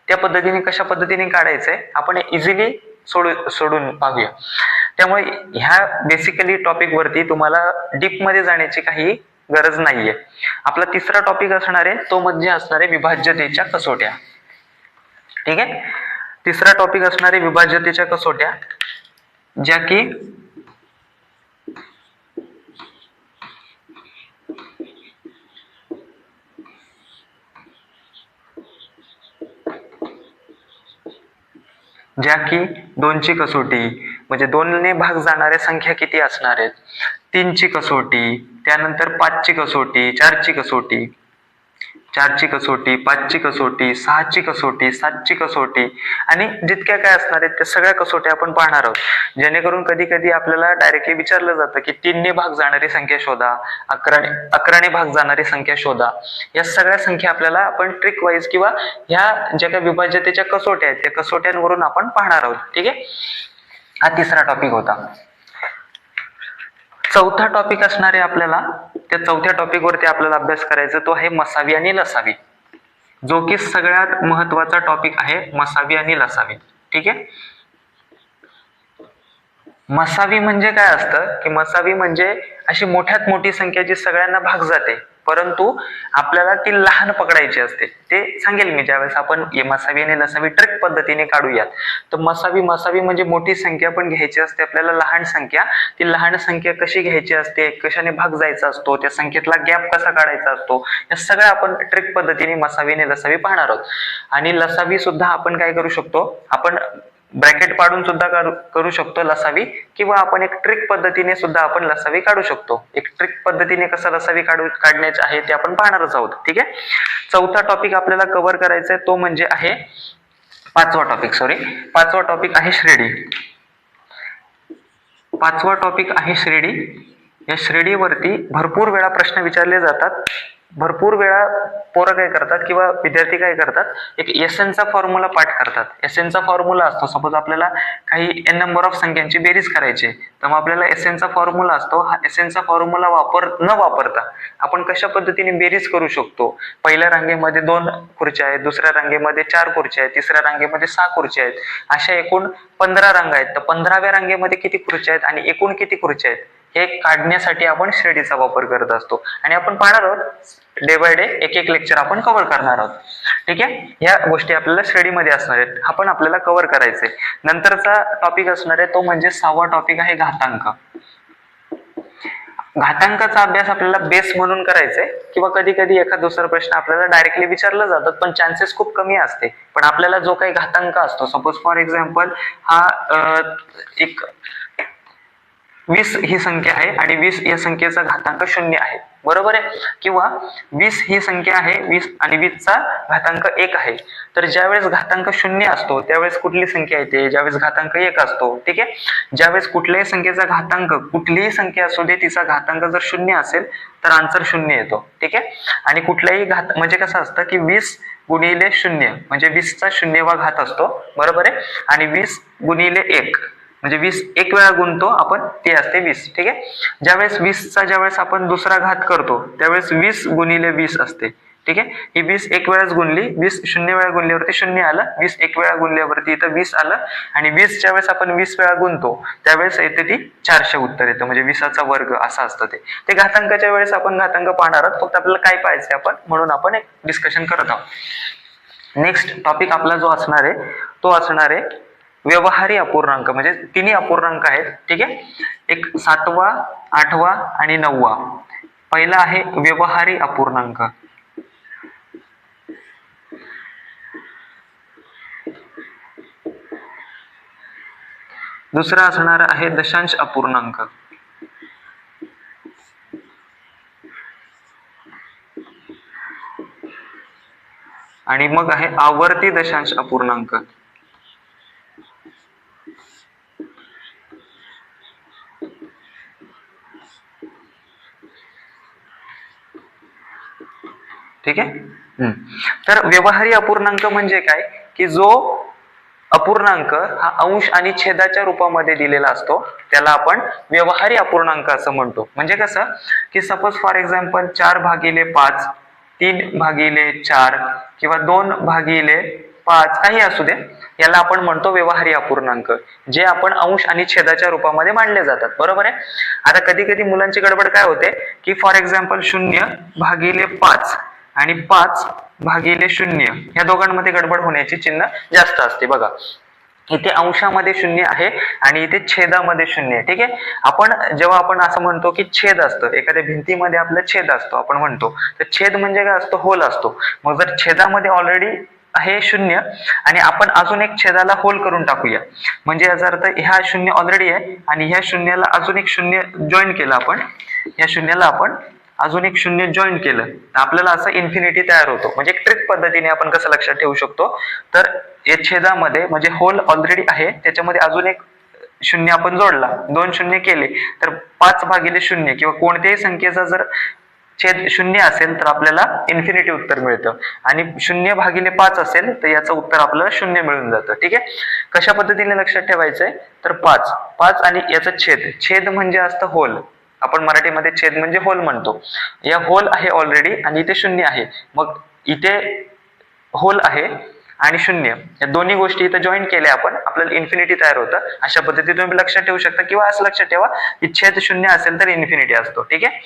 त्या पद्धतीने कशा पद्धतीने काढायचंय आपण इझिली सोडून पाहूया. त्यामुळे ह्या बेसिकली टॉपिक वरती तुम्हाला डीप मध्ये जाण्याची काही गरज नाहीये. आपला तिसरा टॉपिक असणार आहे तो म्हणजे असणार आहे विभाज्यतेच्या कसोट्या. ठीक आहे. तिसरा टॉपिक असणार आहे विभाज्यतेच्या कसोट्या, ज्या की ज्या की 2ची कसोटी म्हणजे 2ने भाग जाणाऱ्या संख्या किती असणार आहेत, 3ची कसोटी, त्यानंतर 5ची कसोटी, 4ची कसोटी, 4ची कसोटी, 5ची कसोटी, 6ची कसोटी, 7ची कसोटी आणि जितक्या काय असणार आहेत त्या सगळ्या कसोट्या आपण पाहणार आहोत. जेणेकरून कधी कधी आपल्याला डायरेक्टली विचारलं जातं की 3ने भाग जाणारी संख्या शोधा, 11ने भाग जाणारी संख्या शोधा. या सगळ्या संख्या आपल्याला आपण ट्रिक वाईज किंवा ह्या ज्या काही विभाज्यतेच्या कसोट्या आहेत त्या कसोट्यांवरून आपण पाहणार आहोत. ठीक आहे, हा तिसरा टॉपिक होता. चौथा टॉपिक असणार आहे आपल्याला, त्या चौथ्या टॉपिक वरती आपल्याला अभ्यास करायचा तो आहे मसावी आणि लसावी, जो की सगळ्यात महत्वाचा टॉपिक आहे, मसावी आणि लसावी. ठीक आहे, मसावी म्हणजे काय असतं की मसावी म्हणजे अशी मोठ्यात मोठी संख्या जी सगळ्यांना भाग जाते परंतु आपल्याला ती लहान पकडायची असते. ते सांगेल मी ज्यावेळेस आपण मसावी आणि लसावी ट्रिक पद्धतीने काढूयात. तर मसावी म्हणजे मोठी संख्या पण घ्यायची असते आपल्याला, लहान संख्या, ती लहान संख्या कशी घ्यायची असते, कशाने भाग जायचा असतो, त्या संख्येतला गॅप कसा काढायचा असतो, या सगळ्या आपण ट्रिक पद्धतीने मसावी आणि लसावी पाहणार आहोत. आणि लसावी सुद्धा आपण काय करू शकतो, आपण ब्रॅकेट पाडून सुद्धा करू शकतो लसावी, किंवा आपण एक ट्रिक पद्धतीने सुद्धा आपण लसावी काढू शकतो. एक ट्रिक पद्धतीने कसं लसावी काढण्याचे आहे ते आपण पाहणारच आहोत. ठीक आहे, चौथा टॉपिक आपल्याला कव्हर करायचा आहे तो म्हणजे आहे पाचवा टॉपिक आहे श्रेणी. पाचवा टॉपिक आहे श्रेणी. या श्रेणीवरती भरपूर वेळा प्रश्न विचारले जातात. भरपूर वेळा पोरं काय करतात किंवा विद्यार्थी काय करतात, एक एसएनचा फॉर्म्युला पाठ करतात. एसएनचा फॉर्म्युला असतो, सपोज आपल्याला काही एन नंबर ऑफ संख्यांची बेरीज करायची तर मग आपल्याला एसएनचा फॉर्म्युला असतो. हा एसएनचा फॉर्म्युला न वापरता आपण कशा पद्धतीने बेरीज करू शकतो. पहिल्या रांगेमध्ये 2 खुर्च्या आहेत, दुसऱ्या रांगेमध्ये 4 खुर्च्या आहेत, तिसऱ्या रांगेमध्ये 6 खुर्च्या आहेत, अशा एकूण 15 रांगा आहेत. तर 15व्या रांगेमध्ये किती खुर्च्या आहेत आणि एकूण किती खुर्च्या आहेत हे काढण्यासाठी आपण श्रेणीचा वापर करत असतो. आणि आपण पाहणार आहोत डे बाय डे एक लेक्चर आपण कव्हर करणार आहोत. ठीक आहे, या गोष्टी आपल्याला श्रेणीमध्ये असणार आहेत, हा पण आपल्याला कव्हर करायचा आहे. नंतरचा टॉपिक असणार आहे तो म्हणजे 6वा टॉपिक आहे घातांक. घातांकाचा अभ्यास आपल्याला बेस म्हणून करायचा आहे, किंवा कधी कधी एखादा दुसरा प्रश्न आपल्याला डायरेक्टली विचारला जातात पण चान्सेस खूप कमी असते. पण आपल्याला जो काही घातांक असतो, सपोज फॉर एक्झाम्पल हा एक 20 ही संख्या आहे आणि 20 या संख्येचा घातांक 0 आहे, बरोबर आहे, किंवा 20 ही संख्या आहे 20 आणि 20चा घातांक 1 आहे. तर ज्यावेळेस घातांक 0 असतो त्यावेळेस कुठली संख्या येते, ज्यावेळेस घातांक 1 असतो. ठीक आहे, ज्यावेळेस कुठल्याही संख्येचा घातांक, कुठलीही संख्या असू दे, तिचा घातांक जर 0 असेल तर आन्सर 0 येतो. ठीक आहे, आणि कुठल्याही म्हणजे कसं असतं की 20 गुणिले 0 म्हणजे 20चा 0वा घात असतो, बरोबर आहे, आणि 20 गुणिले 1 म्हणजे 20 एक वेळा गुणतो आपण ते असते 20. ठीक आहे, ज्यावेळेस 20चा ज्यावेळेस आपण दुसरा घात करतो त्यावेळेस 20 गुणिले 20 असते. ठीक आहे, ही 20 एक वेळाच गुणली, 20 0 वेळा गुणल्यावरती 0 आलं, 20 एक वेळा गुणल्यावरती इथं 20 आलं, आणि 20 ज्यावेळेस आपण 20 वेळा गुणतो त्यावेळेस येते ती 400 उत्तर येतं, म्हणजे 20चा वर्ग असं असतं. ते घातांकाच्या वेळेस आपण घातांक पाहणार आहोत, फक्त आपल्याला काय पाहायचंय आपण, म्हणून आपण एक डिस्कशन करत आहोत. नेक्स्ट टॉपिक आपला जो असणार आहे तो असणार आहे व्यवहारी अपूर्णांक, म्हणजे तिन्ही अपूर्णांक आहेत. ठीक आहे, एक 7वा, 8वा आणि 9वा. पहिला आहे व्यवहारी अपूर्णांक. दुसरा असणार आहे दशांश अपूर्णांक. आणि मग आहे आवर्ती दशांश अपूर्णांक. ठीक आहे, तर व्यवहारी अपूर्णांक म्हणजे काय की जो अपूर्णांक हा अंश आणि छेदाच्या रूपामध्ये दिलेला असतो त्याला आपण व्यवहारी अपूर्णांक असं म्हणतो. म्हणजे कसं की सपोज फॉर एक्झाम्पल 4/5, 3/4 किंवा 2/5 काही असू दे, याला आपण म्हणतो व्यवहारी अपूर्णांक, जे आपण अंश आणि छेदाच्या रूपामध्ये मांडले जातात. बरोबर आहे. आता कधी कधी मुलांची गडबड काय होते की फॉर एक्झाम्पल 0/5 आणि 5/0 या दोघांमध्ये गडबड होण्याची चिन्ह जास्त असते. बघा इथे अंशामध्ये 0 आहे आणि इथे छेदामध्ये 0 आहे. ठीक आहे, आपण जेव्हा आपण असं म्हणतो की छेद असतं, एखाद्या भिंतीमध्ये आपला छेद असतो आपण म्हणतो, तर छेद म्हणजे काय असतो, होल असतो. मग जर छेदामध्ये ऑलरेडी आहे 0 आणि आपण अजून एक छेदाला होल करून टाकूया, म्हणजे याचा अर्थ ह्या 0 ऑलरेडी आहे आणि ह्या 0ला अजून एक 0 जॉईन केला आपण, ह्या 0ला आपण अजून एक शून्य जॉईन केलं तर आपल्याला असं इन्फिनिटी तयार होतो. म्हणजे एक ट्रिक पद्धतीने आपण कसं लक्षात ठेवू शकतो, तर या छेदामध्ये म्हणजे होल ऑलरेडी आहे त्याच्यामध्ये अजून एक शून्य आपण जोडला, 2 शून्य केले तर 5/0 किंवा कोणत्याही संख्येचा जर छेद शून्य असेल तर आपल्याला इन्फिनिटी उत्तर मिळतं, आणि 0/5 असेल तर याचं उत्तर आपल्याला 0 मिळून जातं. ठीक आहे, कशा पद्धतीने लक्षात ठेवायचंय तर 5 आणि याचं छेद म्हणजे असतं होल. आपण मराठीमध्ये छेद म्हणजे होल म्हणतो. या होल आहे ऑलरेडी आणि इथे शून्य आहे, मग इथे होल आहे आणि शून्य या दोन्ही गोष्टी इथं जॉईन केल्या आपण, आपल्याला इन्फिनिटी तयार होतं. अशा पद्धतीने तुम्ही लक्षात ठेवू शकता, किंवा असं लक्षात ठेवा की छेद शून्य असेल तर इन्फिनिटी असतो. ठीक आहे.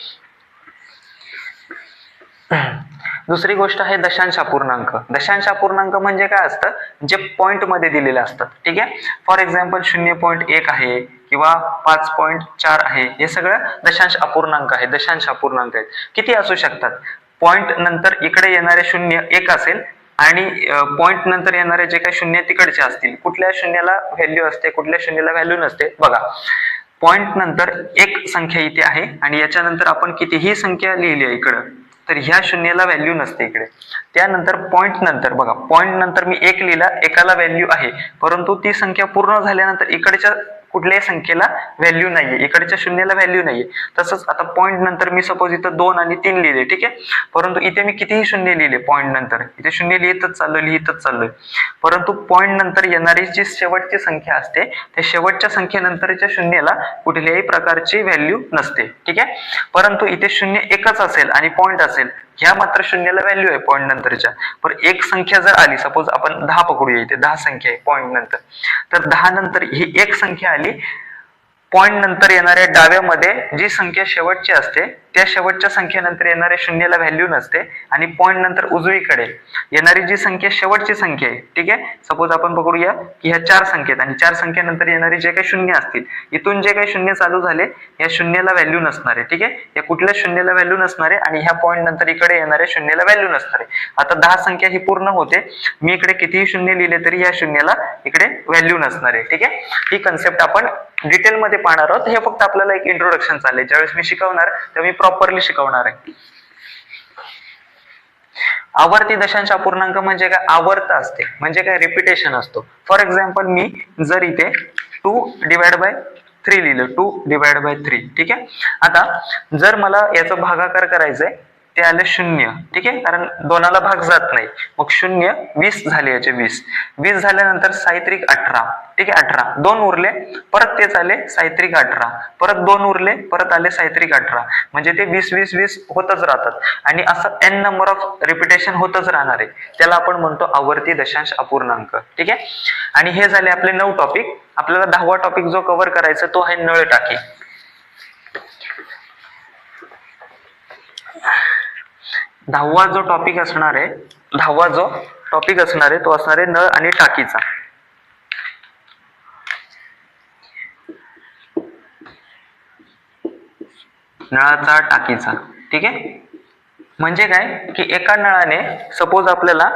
दुसरी गोष्ट आहे दशांश अपूर्णांक. दशांश अपूर्णांक म्हणजे काय असतं, जे पॉइंट मध्ये दिलेले असतात. ठीक आहे, फॉर एक्झाम्पल 0.1 आहे किंवा 5.4 आहे, हे सगळं दशांश अपूर्णांक आहे. दशांश अपूर्णांक आहेत, किती असू शकतात. पॉइंट नंतर इकडे येणारे शून्य 1 असेल आणि पॉइंट नंतर येणारे जे काही शून्य तिकडचे असतील. कुठल्या शून्याला व्हॅल्यू असते, कुठल्या शून्याला व्हॅल्यू नसते. बघा, पॉइंट नंतर एक संख्या इथे आहे आणि याच्यानंतर आपण कितीही संख्या लिहिली आहे इकडं, तर ह्या शून्याला व्हॅल्यू नसते इकडे. त्यानंतर पॉइंट नंतर बघा, पॉइंट नंतर मी 1 लिहिला, एकाला व्हॅल्यू आहे, परंतु ती संख्या पूर्ण झाल्यानंतर इकडच्या कुठल्याही संख्येला व्हॅल्यू नाहीये, इकडच्या शून्याला व्हॅल्यू नाहीये. तसंच आता पॉइंट नंतर मी सपोज इथं 2 आणि 3 लिहिले, ठीक आहे, परंतु इथे मी कितीही शून्य लिहिले पॉइंट नंतर, इथे शून्य लिहितच चाललोय, परंतु पॉइंट नंतर येणारी जी शेवटची संख्या असते त्या शेवटच्या संख्येनंतरच्या शून्याला कुठल्याही प्रकारची व्हॅल्यू नसते. ठीक आहे, परंतु इथे शून्य एकच असेल आणि पॉइंट असेल, ह्या मात्र शून्याला व्हॅल्यू आहे पॉइंट नंतरच्या. पण एक संख्या जर आली, सपोज आपण 10 पकडूया, इथे 10 संख्या आहे पॉइंट नंतर, तर 10 नंतर ही एक संख्या आली, पॉइंट नंतर येणाऱ्या डाव्यामध्ये जी संख्या शेवटची असते त्या शेवटच्या संख्येनंतर येणाऱ्या शून्याला व्हॅल्यू नसते, आणि पॉइंट नंतर उजवीकडे येणारी जी संख्या शेवटची संख्या आहे, ठीक आहे, सपोज आपण पकडूया की ह्या 4 संख्येत आणि 4 संख्येनंतर येणारे जे काही शून्य असतील, इथून जे काही शून्य चालू झाले या शून्याला व्हॅल्यू नसणार आहे. ठीक आहे, या कुठल्या शून्याला व्हॅल्यू नसणार आहे आणि ह्या पॉइंट नंतर इकडे येणाऱ्या शून्याला व्हॅल्यू नसणार आहे. आता 10 संख्या ही पूर्ण होते, मी इकडे कितीही शून्य लिहिले तरी या शून्याला इकडे व्हॅल्यू नसणार आहे. ठीक आहे, ही कन्सेप्ट आपण डिटेल मध्ये पाहणार आहोत. हे फक्त आपल्याला एक इंट्रोडक्शन चाललंय, ज्यावेळेस मी शिकवणार तेव्हा मी प्रॉपरली शिकवणार आहे. आवर्ती दशांश अपूर्णांक म्हणजे काय, आवर्त असते म्हणजे काय, रिपिटेशन असतो. फॉर एक्झाम्पल मी जर इथे 2/3 लिहिलं, 2/3, ठीक आहे. आता जर मला याचा भागाकार करायचंय, ते आले 0, ठीक आहे, कारण दोनाला भाग जात नाही, मग 0 20 झाले, याचे 20 झाल्यानंतर साहित्रिक 18, ठीक आहे, 18 2 उरले, परत तेच आले साहित्रिक 18, परत 2 उरले, परत आले साहित्रिक 18, म्हणजे ते 20 होतच राहतात आणि असं n नंबर ऑफ रिपिटेशन होतच राहणार आहे. त्याला आपण म्हणतो आवर्ती दशांश अपूर्णांक. ठीक आहे, आणि हे झाले आपले 9 टॉपिक. आपल्याला 10वा टॉपिक जो कव्हर करायचा तो आहे नळ टाकी. 10वा जो टॉपिक असणार आहे, तो असणार आहे नळ आणि टाकीचा. नळाचा, टाकीचा. ठीक आहे, म्हणजे काय की एका नळाने, सपोज आपल्याला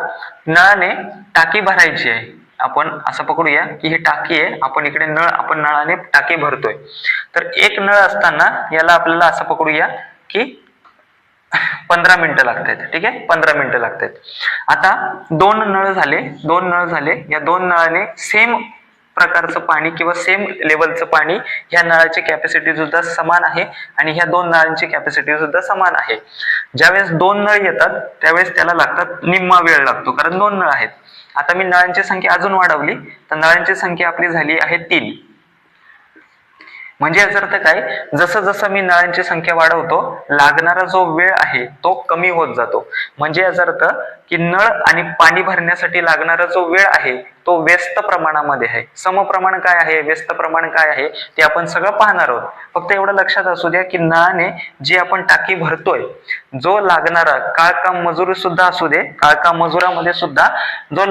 नळाने टाकी भरायची आहे, आपण असं पकडूया की ही टाकी आहे, आपण इकडे नळाने टाकी भरतोय, तर एक नळ असताना याला आपल्याला असं पकडूया की 15 मिनिटं लागतात. ठीक आहे, 15 मिनिटं लागतात. आता 2 नळ झाले, या 2 नळाने सेम प्रकारचं पाणी किंवा सेम लेवलचं पाणी, ह्या नळाची कॅपॅसिटी सुद्धा समान आहे आणि ह्या 2 नळांची कॅपॅसिटी सुद्धा समान आहे. ज्यावेळेस 2 नळ येतात त्यावेळेस त्याला लागतात निम्मा वेळ लागतो, कारण 2 नळ आहेत. आता मी नळांची संख्या अजून वाढवली तर नळांची संख्या आपली झाली आहे 3. म्हणजे याचा अर्थ काय, जसं जसं मी नळांची संख्या वाढवतो लागणारा जो वेळ आहे तो कमी होत जातो. म्हणजे याचा अर्थ की नळ आणि पाणी भरण्यासाठी लागणारा जो वेळ आहे तो व्यस्त प्रमाणामध्ये आहे. समप्रमाण काय आहे, व्यस्त प्रमाण काय आहे ते आपण सगळं पाहणार आहोत. फक्त एवढं लक्षात असू द्या की नळाने जी आपण टाकी भरतोय, जो लागणारा काळकाम मजूर सुद्धा असू दे, काळकाम मजुरामध्ये सुद्धा जो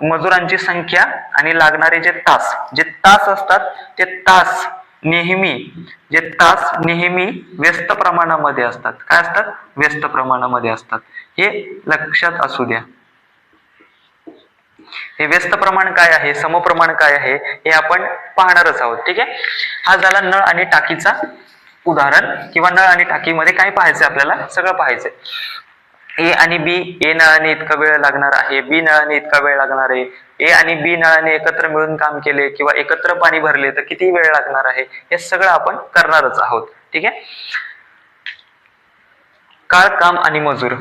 मजुरांची संख्या आणि लागणारे जे तास असतात ते तास नेहमी व्यस्त प्रमाणामध्ये असतात. काय असतात, व्यस्त प्रमाणामध्ये असतात. हे लक्षात असू द्या. हे व्यस्त प्रमाण काय आहे, समप्रमाण काय आहे हे आपण पाहणारच आहोत. ठीक आहे, हा झाला नळ आणि टाकीचा उदाहरण किंवा नळ आणि टाकीमध्ये काय पाहायचंय आपल्याला, सगळं पाहायचंय. ए आणि बी, ए नळाने इतका वेळ लागणार आहे, बी नळाने इतका वेळ लागणार आहे, ए आणि बी नळाने एकत्र मिळून काम केले किंवा एकत्र पाणी भरले तर किती वेळ लागणार आहे, हे सगळं आपण करणारच आहोत. ठीक आहे. काळ, काम आणि मजूर.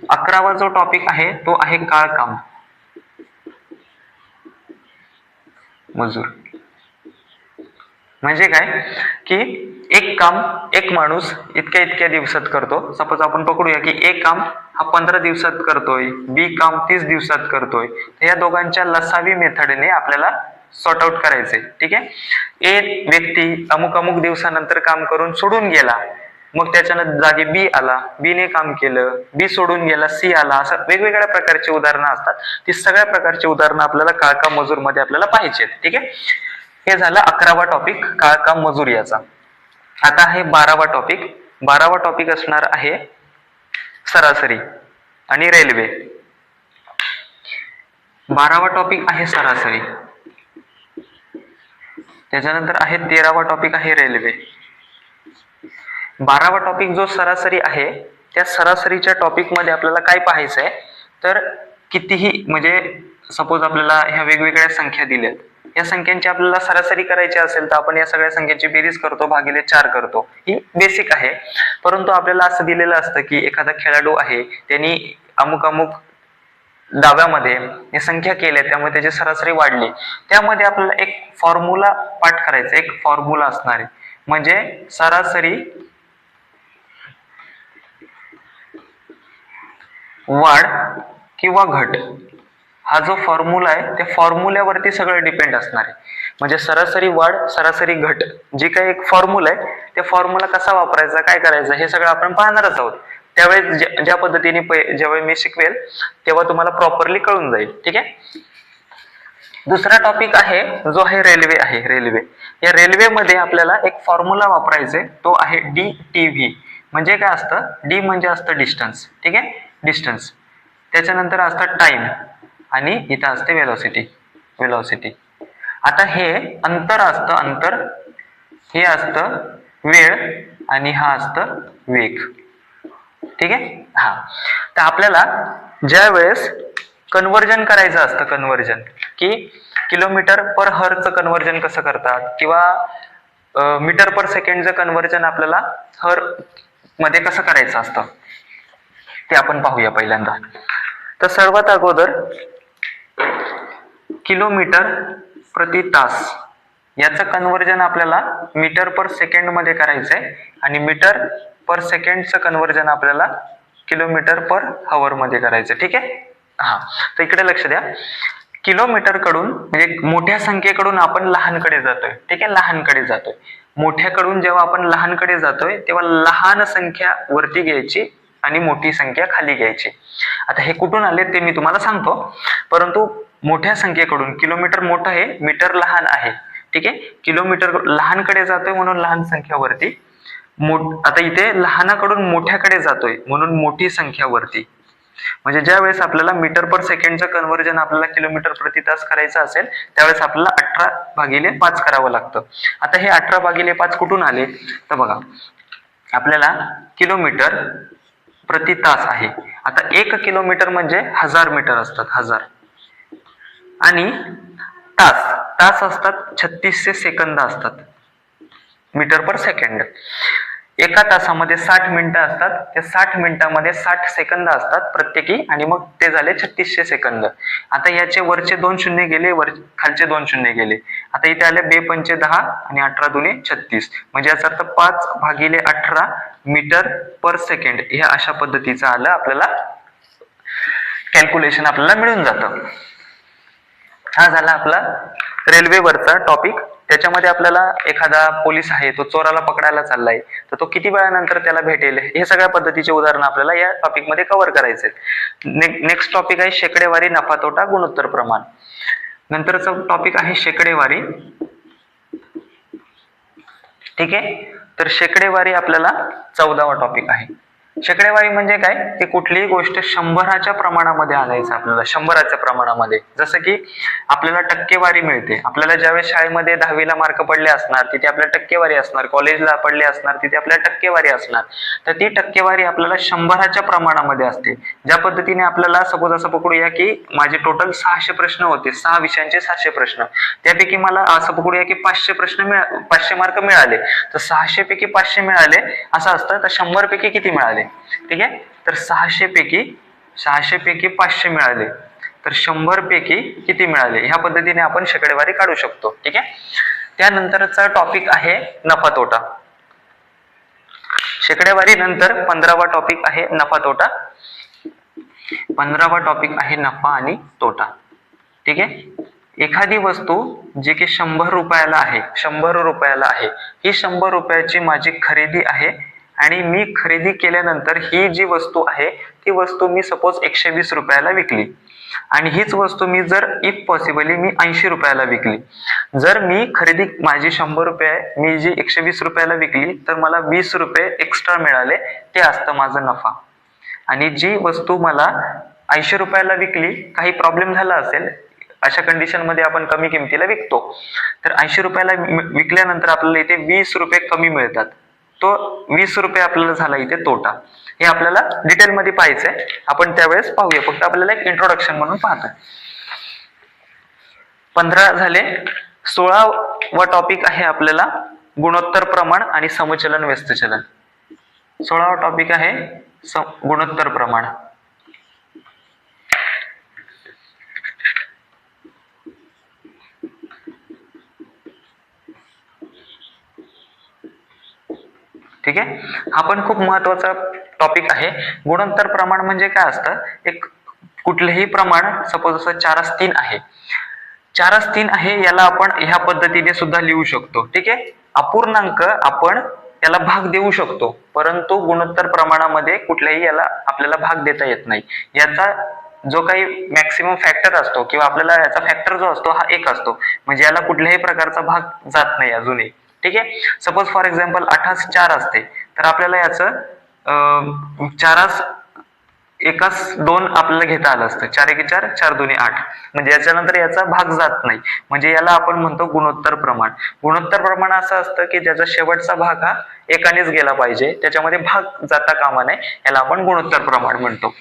11वा जो टॉपिक आहे तो आहे काळ, काम, मजूर. म्हणजे काय की एक काम एक माणूस इतक्या इतक्या दिवसात करतो. सपोज आपण पकडूया की एक काम हा 15 दिवसात करतोय, बी काम 30 दिवसात करतोय. या दोघांच्या लसावी मेथडने आपल्याला सॉर्ट आउट करायचंय. ठीक आहे. ए व्यक्ती अमुक अमुक दिवसानंतर काम करून सोडून गेला, मग त्याच्यानं जागी बी आला, बी ने काम केलं, बी सोडून गेला, सी आला. असं वेगवेगळ्या प्रकारची उदाहरणं असतात. ती सगळ्या प्रकारची उदाहरणं आपल्याला काळ, काम, मजूर मध्ये आपल्याला पाहिजेत. ठीक आहे. हे झालं 11वा टॉपिक काळ, काम, मजूर याचा. आता आहे 12वा टॉपिक. 12वा टॉपिक असणार आहे सरासरी आणि रेल्वे. 12वा टॉपिक आहे सरासरी. त्याच्यानंतर आहे 13वा टॉपिक आहे रेल्वे. 12वा टॉपिक जो सरासरी आहे, त्या सरासरीच्या टॉपिक मध्ये आपल्याला काय पाहायचंय तर कितीही म्हणजे सपोज आपल्याला ह्या वेगवेगळ्या संख्या दिल्यात, या संख्यांची आपल्याला सरासरी करायची असेल तर आपण या सगळ्या संख्यांची बेरीज करतो, भागिले 4 करतो. ही बेसिक आहे. परंतु आपल्याला असं दिलेलं असतं की एखादा खेळाडू आहे, त्यांनी अमुक अमुक डाव्यामध्ये हे संख्या केल्या, त्यामुळे त्याची सरासरी वाढली. त्यामध्ये आपल्याला एक फॉर्म्युला पाठ करायचा, एक फॉर्म्युला असणार आहे. म्हणजे सरासरी वाढ किंवा घट हा जो फॉर्म्युला आहे त्या फॉर्म्युल्यावरती सगळं डिपेंड असणार आहे. म्हणजे सरासरी वाढ, सरासरी घट जी काही एक फॉर्म्युला आहे, त्या फॉर्म्युला कसा वापरायचा, काय करायचं हे सगळं आपण पाहणारच आहोत. त्यावेळेस ज्या पद्धतीने जेव्हा मी शिकवेल तेव्हा तुम्हाला प्रॉपरली कळून जाईल. ठीक आहे. दुसरा टॉपिक आहे जो आहे रेल्वे आहे. रेल्वे, या रेल्वेमध्ये आपल्याला एक फॉर्म्युला वापरायचे, तो आहे DTV. म्हणजे काय असतं, डी म्हणजे असतं डिस्टन्स. ठीक आहे, डिस्टन्स. त्याच्यानंतर असतं टाइम आणि इथं असते वेलोसिटी. वेलोसिटी. आता हे अंतर असतं, अंतर, हे असतं वेळ आणि हा असतं वेग. ठीक आहे. हा, तर आपल्याला ज्या वेळेस कन्वर्जन करायचं असतं, कन्वर्जन की किलोमीटर पर हरचं कन्वर्जन कसं करतात किंवा मीटर पर सेकंडचं कन्वर्जन आपल्याला हर मध्ये कसं करायचं असतं ते आपण पाहूया पहिल्यांदा. तर सर्वात अगोदर किलोमीटर प्रति तास याचं कन्वर्जन आपल्याला मीटर पर सेकंड मध्ये करायचंय आणि मीटर पर सेकंडचं कन्वर्जन आपल्याला किलोमीटर पर हवर मध्ये करायचं. ठीक आहे. हा, तर इकडे लक्ष द्या. किलोमीटर कडून म्हणजे मोठ्या संख्येकडून आपण लहानकडे जातोय. ठीक आहे, लहानकडे जातोय. मोठ्याकडून जेव्हा आपण लहानकडे जातोय तेव्हा लहान संख्या वरती घ्यायची आणि मोठी संख्या खाली घ्यायची. आता हे कुठून आले ते मी तुम्हाला सांगतो, परंतु मोठ्या संख्येकडून, किलोमीटर मोठं आहे, मीटर लहान आहे. ठीक आहे, किलोमीटर लहानकडे जातोय म्हणून लहान संख्या वरती, आता इथे लहानाकडून मोठ्याकडे जातोय म्हणून मोठी संख्या वरती. म्हणजे ज्या वेळेस आपल्याला मीटर पर सेकंडचं कन्वर्जन आपल्याला किलोमीटर प्रति तास करायचं असेल त्यावेळेस आपल्याला 18/5 करावं लागतं. आता हे 18/5 कुठून आले तर बघा, आपल्याला किलोमीटर प्रति तास आहे. आता 1 किलोमीटर म्हणजे 1000 मीटर असतात, 1000. आणि तास, तास असतात 3600 सेकंद असतात, मीटर पर सेकंड. एका तासामध्ये 60 मिनिटं असतात, त्या 60 मिनिटांमध्ये 60 सेकंद असतात प्रत्येकी, आणि मग ते झाले 3600 सेकंद. आता याचे वरचे 2 शून्य गेले, खालचे 2 शून्य गेले. आता इथे आले 2 पंचे 10 आणि 18 दुने 36, म्हणजे याचा अर्थ 5/18 मीटर पर सेकंड. हे अशा पद्धतीचं आलं, आपल्याला कॅल्क्युलेशन आपल्याला मिळून जातं. हा झाला आपला रेल्वेवरचा टॉपिक. त्याच्यामध्ये आपल्याला एखादा पोलीस आहे, तो चोराला पकडायला चाललाय, तर तो किती वेळानंतर त्याला भेटेल, हे सगळ्या पद्धतीचे उदाहरण आपल्याला या टॉपिक मध्ये कव्हर करायचे. नेक्स्ट टॉपिक आहे शेकडेवारी नफा तोटा गुणोत्तर प्रमाण. नंतरचा टॉपिक आहे शेकडेवारी. ठीक आहे, तर शेकडेवारी आपल्याला 14वा टॉपिक आहे. शेकडेवारी म्हणजे काय, की कुठलीही गोष्ट 100च्या प्रमाणामध्ये आणायचं आपल्याला, 100च्या प्रमाणामध्ये. जसं की आपल्याला टक्केवारी मिळते, आपल्याला ज्यावेळेस शाळेमध्ये 10वीला मार्क पडले असणार तिथे आपल्याला टक्केवारी असणार, कॉलेजला पडले असणार तिथे आपल्याला टक्केवारी असणार. तर ती टक्केवारी आपल्याला 100च्या प्रमाणामध्ये असते. ज्या पद्धतीने आपल्याला सपोज असं पकडूया की माझे टोटल 600 प्रश्न होते, 6 विषयांचे 700 प्रश्न, त्यापैकी मला असं पकडूया की 500 मार्क मिळाले, तर 600 पैकी 500 मिळाले असं असतं. तर 100 पैकी किती मिळाले, ठीक आहे. तर 600 पैकी 500 मिळाले, तर 100 पैकी किती मिळाले, ह्या पद्धतीने आपण शेकडेवारी काढू शकतो, ठीक आहे. त्यानंतरचा टॉपिक आहे नफा तोटा. शेकडेवारी नंतर 15वा टॉपिक आहे नफा तोटा. 15वा टॉपिक आहे नफा आणि तोटा, ठीक आहे. एखादी वस्तू जी की 100 रुपयाला आहे, 100 रुपयाला आहे, ही 100 रुपयाची माझी खरेदी आहे आणि मी खरेदी केल्यानंतर ही जी वस्तू आहे ती वस्तू मी सपोज 120 रुपयाला विकली आणि हीच वस्तू मी जर इफ पॉसिबली मी 80 रुपयाला विकली. जर मी खरेदी माझी 100 रुपये मी जी 120 रुपयाला विकली तर मला 20 रुपये एक्स्ट्रा मिळाले, ते असतं माझं नफा. आणि जी वस्तू मला 80 रुपयाला विकली, काही प्रॉब्लेम झाला असेल, अशा कंडिशन मध्ये आपण कमी किमतीला विकतो, तर 80 रुपयाला विकल्यानंतर आपल्याला इथे 20 रुपये कमी मिळतात, तो 20 रुपये आपल्याला झाला इथे तोटा. हे आपल्याला डिटेल मध्ये पाहायचंय, आपण त्यावेळेस पाहूया, फक्त आपल्याला एक इंट्रोडक्शन म्हणून पाहतोय. 15 झाले. 16वा टॉपिक आहे आपल्याला गुणोत्तर प्रमाण आणि समचलन व्यस्त चलन. 16वा टॉपिक आहे गुणोत्तर प्रमाण. ठीक आहे, हा पण खूप महत्वाचा टॉपिक आहे. गुणोत्तर प्रमाण म्हणजे काय असतं, एक कुठलेही प्रमाण सपोज असं 4:3 आहे, 4:3 आहे, याला आपण ह्या पद्धतीने सुद्धा लिहू शकतो, ठीक आहे. अपूर्णांक आपण याला भाग देऊ शकतो, परंतु गुणोत्तर प्रमाणामध्ये कुठल्याही याला आपल्याला भाग देता येत नाही. याचा जो काही मॅक्सिमम फॅक्टर असतो किंवा आपल्याला याचा फॅक्टर जो असतो हा 1 असतो, म्हणजे याला कुठल्याही प्रकारचा भाग जात नाही अजूनही, ठीक आहे. सपोज फॉर एक्झाम्पल 8 4 असते, तर आपल्याला याचं 4 एकाच 2 आपल्याला घेता आलं असतं, 4 1 4 4 2 8, म्हणजे याच्यानंतर याचा भाग जात नाही, म्हणजे याला आपण म्हणतो गुणोत्तर प्रमाण. गुणोत्तर प्रमाण असं असतं की ज्याचा शेवटचा भाग हा एकानेच गेला पाहिजे, त्याच्यामध्ये भाग जाता कामा नये, याला आपण गुणोत्तर प्रमाण म्हणतो.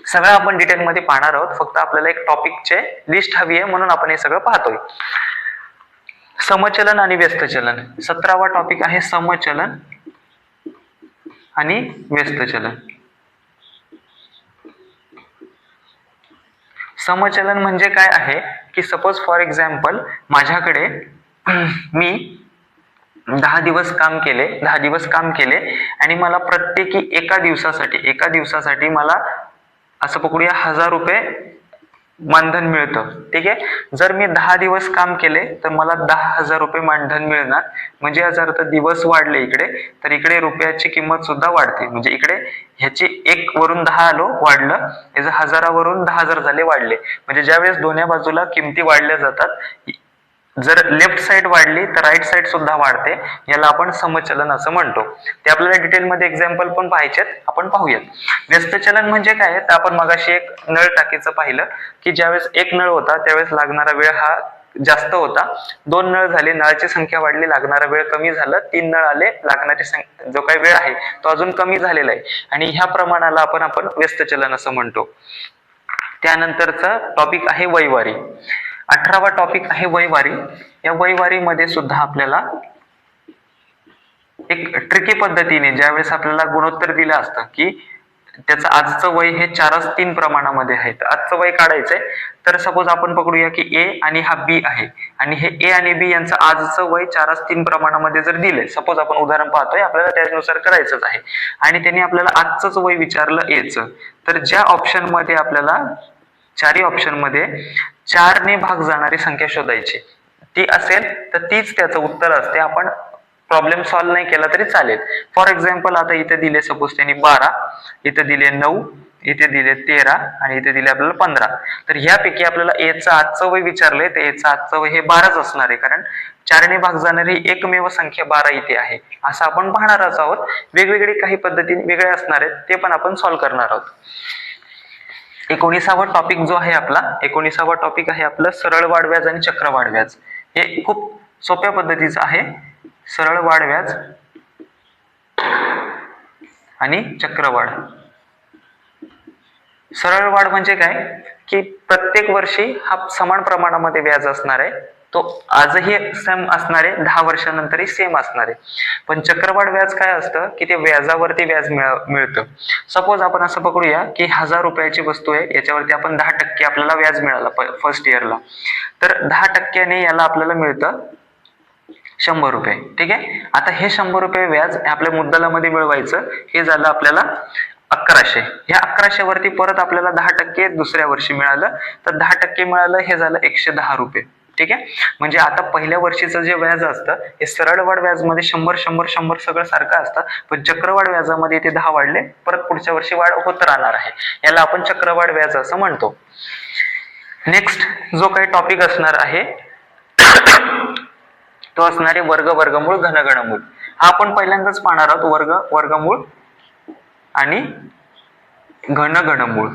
सगळं आपण डिटेल मध्ये पाहणार आहोत, फक्त आपल्याला एक टॉपिकचे लिस्ट हवी आहे म्हणून आपण हे सगळं पाहतोय. समचलन आणि व्यस्त चलन. 17वा टॉपिक आहे समचलन आणि व्यस्त चलन. समचलन म्हणजे काय आहे की सपोज फॉर एक्झाम्पल माझ्याकडे मी 10 दिवस काम केले आणि मला प्रत्येकी एका दिवसासाठी मला असं पकडूया 1000 रुपये मानधन मिळतं, ठीक आहे. जर मी 10 दिवस काम केले तर मला 10,000 रुपये मानधन मिळणार, म्हणजे याचा अर्थ दिवस वाढले इकडे तर इकडे रुपयाची किंमत सुद्धा वाढते, म्हणजे इकडे ह्याची 1 वरून 10 आलो वाढलं, याचं 1000 वरून 10,000 झाले वाढले, म्हणजे ज्यावेळेस दोन्ही बाजूला किमती वाढल्या जातात, जर लेफ्ट साइड वाढली तर राईट साइड सुद्धा वाढते, याला आपण समचलन असं म्हणतो. ते आपल्याला डिटेलमध्ये एक्झाम्पल पण पाहायचेत, आपण पाहूयात. व्यस्त चलन म्हणजे काय, तर आपण मगाशी एक नळ टाकीचं पाहिलं की ज्यावेळेस एक नळ होता त्यावेळेस लागणारा वेळ हा जास्त होता, 2 नळ झाले, नळाची संख्या वाढली, लागणारा वेळ कमी झाला, 3 नळ आले, लागणारी जो काही वेळ आहे तो अजून कमी झालेला आहे, आणि ह्या प्रमाणाला आपण व्यस्त चलन असं म्हणतो. त्यानंतरचा टॉपिक आहे वैवारी. 18वा टॉपिक आहे वैवारी. या वैवारी मध्ये सुद्धा आपल्याला एक ट्रिकी पद्धतीने ज्यावेळेस आपल्याला गुणोत्तर दिलं असतं की त्याचं आजचं वय हे 4:3 प्रमाणामध्ये आहे, तर आजचं वय काढायचंय, तर सपोज आपण पकडूया की ए आणि हा बी आहे आणि हे ए आणि बी यांचं आजचं वय 4:3 प्रमाणामध्ये जर दिले, सपोज आपण उदाहरण पाहतोय, आपल्याला त्यानुसार करायचंच आहे, आणि त्यांनी आपल्याला आजचंच वय विचारलं एचं, तर ज्या ऑप्शन मध्ये आपल्याला चारही ऑप्शन मध्ये 4 ने भाग जाणारी संख्या शोधायची, ती असेल तर तीच त्याचं उत्तर असते, आपण प्रॉब्लेम सॉल्व्ह नाही केला तरी चालेल. फॉर एक्झाम्पल आता इथे दिले सपोज त्यांनी 12, इथे दिले 9, इथे दिले 13 आणि इथे दिले आपल्याला 15. तर ह्यापैकी आपल्याला एचं आजचं वय विचारलंय, तर एचं आजचं वय हे 12च असणार आहे, कारण 4 ने भाग जाणारी एकमेव संख्या 12 इथे आहे. असं आपण पाहणारच आहोत. वेगवेगळे काही पद्धतीने वेगळे असणार आहेत, ते पण आपण सॉल्व्ह करणार आहोत. 19वा टॉपिक जो आहे आपला, 19वा टॉपिक आहे आपलं सरळ वाढ व्याज आणि चक्रवाढ व्याज. हे खूप सोप्या पद्धतीचं आहे. सरळ वाढ व्याज आणि चक्रवाढ. सरळ वाढ म्हणजे काय की प्रत्येक वर्षी हा समान प्रमाणामध्ये व्याज असणार आहे. तो आजही सेम असणार आहे, 10 वर्षानंतरही सेम असणार आहे. पण चक्रवाढ व्याज काय असतं की ते व्याजावरती व्याज मिळतं. सपोज आपण असं पकडूया की 1000 रुपयाची वस्तू आहे, याच्यावरती आपण 10% आपल्याला व्याज मिळाला फर्स्ट इयरला. तर 10% याला आपल्याला मिळतं 100 रुपये. ठीक आहे. आता हे 100 रुपये व्याज आपल्या मुद्दलामध्ये मिळवायचं, हे झालं आपल्याला 1100. या 1100 वरती परत आपल्याला 10% दुसऱ्या वर्षी मिळालं, तर 10% मिळालं, हे झालं 110 रुपये. ठीक आहे. म्हणजे आता पहिल्या वर्षीचं जे व्याज असतं हे सरळ वाढ व्याजमध्ये 100 सगळं सारखं असतं, पण चक्रवाढ व्याजामध्ये इथे 10 वाढले, परत पुढच्या वर्षी वाढ होत राहणार आहे. याला आपण चक्रवाढ व्याज असं म्हणतो. नेक्स्ट जो काही टॉपिक असणार आहे तो असणार आहे वर्ग, वर्गमूळ, घन, घनमूळ. हा आपण पहिल्यांदाच पाहणार आहोत. वर्ग, वर्गमूळ आणि घन, घनमूळ.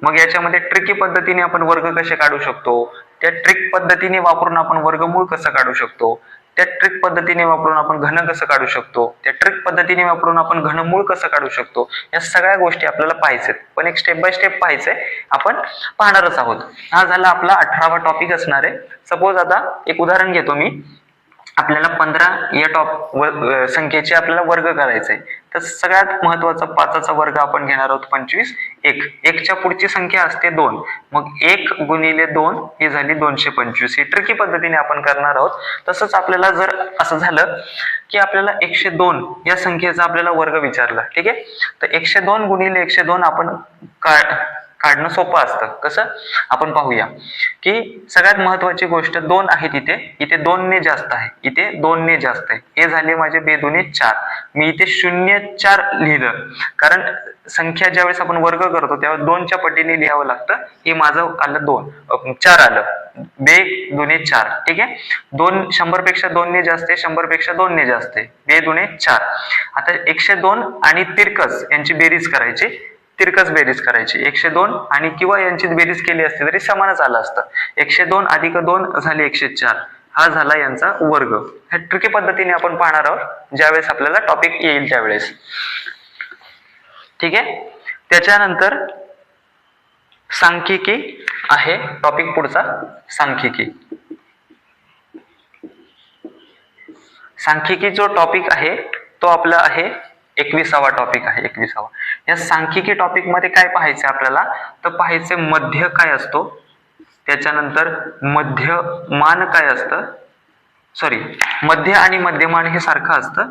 मग याच्यामध्ये ट्रिकी पद्धतीने आपण वर्ग कसे काढू शकतो, त्या ट्रिक पद्धतीने वापरून आपण वर्गमूळ कसं काढू शकतो, त्या ट्रिक पद्धतीने वापरून आपण घन कसं काढू शकतो, त्या ट्रिक पद्धतीने वापरून आपण घनमूळ कसं काढू शकतो, या सगळ्या गोष्टी आपल्याला पाहायचेत. पण एक स्टेप बाय स्टेप पाहायचंय, आपण पाहणारच आहोत. हा झाला आपला 18वा टॉपिक असणार आहे. सपोज आता एक उदाहरण घेतो मी. आपल्याला 15 या संख्येचे आपल्याला वर्ग करायचे, तर सगळ्यात महत्वाचा 5चा वर्ग आपण घेणार आहोत 25. 1च्या पुढची संख्या असते 2, मग 1 गुणिले 2 ही झाली 225. ही ट्रिकी पद्धतीने आपण करणार आहोत. तसंच आपल्याला जर असं झालं की आपल्याला 102 या संख्येचा आपल्याला वर्ग विचारला, ठीक आहे, तर 102 गुणिले 102 आपण काढणं सोपं असतं. कसं आपण पाहूया की सगळ्यात महत्वाची गोष्ट 2 आहे तिथे, इथे 2 ने जास्त आहे, इथे 2 ने जास्त आहे. हे झाले माझे 2 दुणे 4. मी इथे 0,4 लिहिलं, कारण संख्या ज्यावेळेस आपण वर्ग करतो त्यावेळेस 2च्या पटीने लिहावं लागतं. हे माझं आलं 4 आलं, 2 दुणे 4. ठीक आहे. 100 पेक्षा 2 ने जास्त आहे, 100 पेक्षा 2 ने जास्त आहे, 2 दुणे 4. आता 102 आणि तिरकस यांची बेरीज करायची, तिरकस बेरीज करायची. 102 आणि किंवा यांची बेरीज केली असती तरी समानच आलं असतं. 102 अधिक 2 झाले 104. हा झाला यांचा वर्ग. ह्या ट्रिकी पद्धतीने आपण पाहणार आहोत ज्यावेळेस आपल्याला टॉपिक येईल त्यावेळेस. ठीक आहे. त्याच्यानंतर सांख्यिकी आहे टॉपिक पुढचा, सांख्यिकी. सांख्यिकी जो टॉपिक आहे तो आपला आहे 21वा टॉपिक आहे. 21वा. या सांख्यिकी टॉपिक मध्ये काय पाहायचं आपल्याला, तर पाहायचे मध्य काय असतो, त्याच्यानंतर मध्यमान काय असतं, सॉरी मध्य आणि मध्यमान हे सारखं असतं.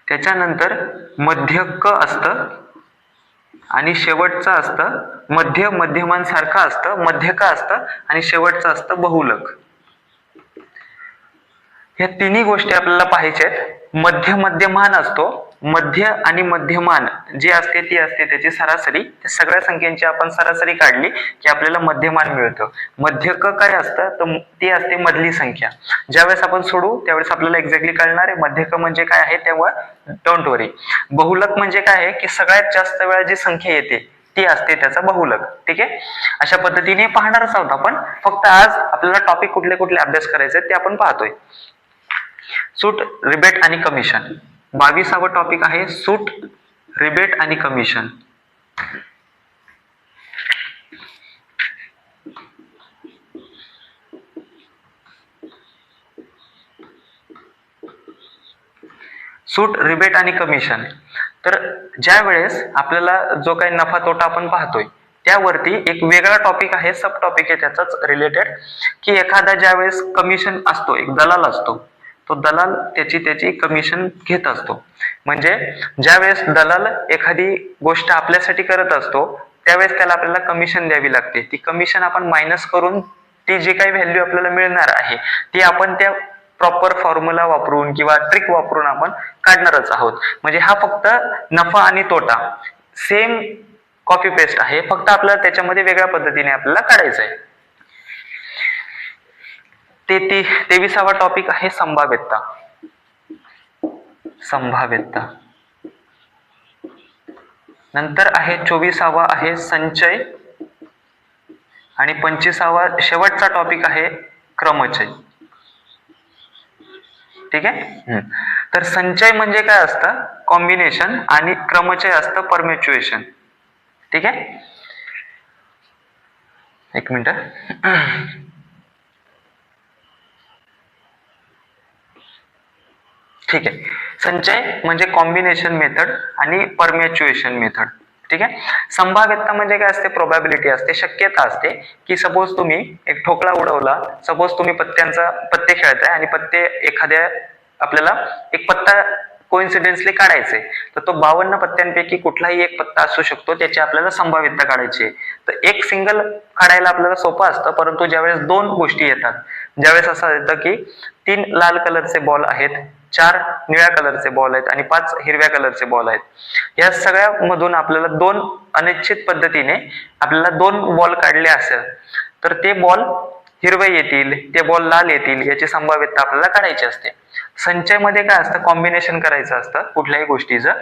त्याच्यानंतर मध्यक असतं आणि शेवटचं असतं मध्य, मध्यमान सारखं असतं, मध्यक असतं आणि शेवटचं असतं बहुलक. ह्या तिन्ही गोष्टी आपल्याला पाहायच्या आहेत. मध्य, मध्यमान असतो, मध्य आणि मध्यमान जी असते ती असते त्याची सरासरी. त्या सगळ्या संख्यांची आपण सरासरी काढली की आपल्याला मध्यमान मिळतं. मध्यक काय असतं, तर ती असते मधली संख्या. ज्यावेळेस आपण सोडू त्यावेळेस आपल्याला एक्झॅक्टली कळणार आहे मध्यक म्हणजे काय आहे, तेव्हा डोंट वरी. बहुलक म्हणजे काय आहे की सगळ्यात जास्त वेळा जी संख्या येते ती असते त्याचा बहुलक. ठीक आहे. अशा पद्धतीने पाहणारच आहोत आपण. फक्त आज आपल्याला टॉपिक कुठले कुठले अभ्यास करायचे ते आपण पाहतोय. सूट, रिबेट आणि कमिशन. 22वा टॉपिक आहे सूट, रिबेट आणि कमिशन. सूट, रिबेट आणि कमिशन. तर ज्या वेळेस आपल्याला जो काही नफा तोटा आपण पाहतोय त्यावरती एक वेगळा टॉपिक आहे, सब टॉपिक आहे त्याचाच रिलेटेड, की एखादा ज्यावेळेस कमिशन असतो, एक दलाल असतो, तो दलाल त्याची कमिशन घेत असतो. म्हणजे ज्यावेळेस दलाल एखादी गोष्ट आपल्यासाठी करत असतो त्यावेळेस त्याला आपल्याला कमिशन द्यावी लागते. ती कमिशन आपण मायनस करून ती जी काही व्हॅल्यू आपल्याला मिळणार आहे ती आपण त्या प्रॉपर फॉर्म्युला वापरून किंवा ट्रिक वापरून आपण काढणारच आहोत. म्हणजे हा फक्त नफा आणि तोटा सेम कॉपी पेस्ट आहे, फक्त आपल्याला त्याच्यामध्ये वेगळ्या पद्धतीने आपल्याला काढायचं आहे. 23वा टॉपिक आहे संभाव्यता. संभाव्यता नंतर आहे 24वा आहे संचय आणि 25वा शेवटचा टॉपिक आहे क्रमचय. ठीक आहे. तर संचय म्हणजे काय असतं, कॉम्बिनेशन, आणि क्रमचय असतं परम्युच्युएशन. ठीक आहे. एक मिनिट. ठीक आहे. संचय म्हणजे कॉम्बिनेशन मेथड आणि परम्युच्युएशन मेथड. ठीक आहे. संभाव्यता म्हणजे काय असते, प्रोबॅबिलिटी असते, शक्यता असते की सपोज तुम्ही एक ठोकळा उडवला, सपोज तुम्ही पत्ते खेळताय आणि पत्ते एखाद्या आपल्याला एक पत्ता कोइन्सिडेंटली काढायचे, तर तो 52 पत्त्यांपैकी कुठलाही एक पत्ता असू शकतो, त्याची आपल्याला संभाव्यता काढायची आहे. तर एक सिंगल काढायला आपल्याला सोपं असतं, परंतु ज्यावेळेस दोन गोष्टी येतात, ज्यावेळेस असं येतं की 3 लाल कलरचे बॉल आहेत, 4 निळ्या कलरचे बॉल आहेत आणि 5 हिरव्या कलरचे बॉल आहेत, या सगळ्या मधून आपल्याला 2 अनिश्चित पद्धतीने आपल्याला 2 बॉल काढले असेल तर ते बॉल हिरवे येतील, ते बॉल लाल येतील, याची संभाव्यता आपल्याला काढायची असते. संचय मध्ये काय असतं, कॉम्बिनेशन करायचं असतं कुठल्याही गोष्टीचं,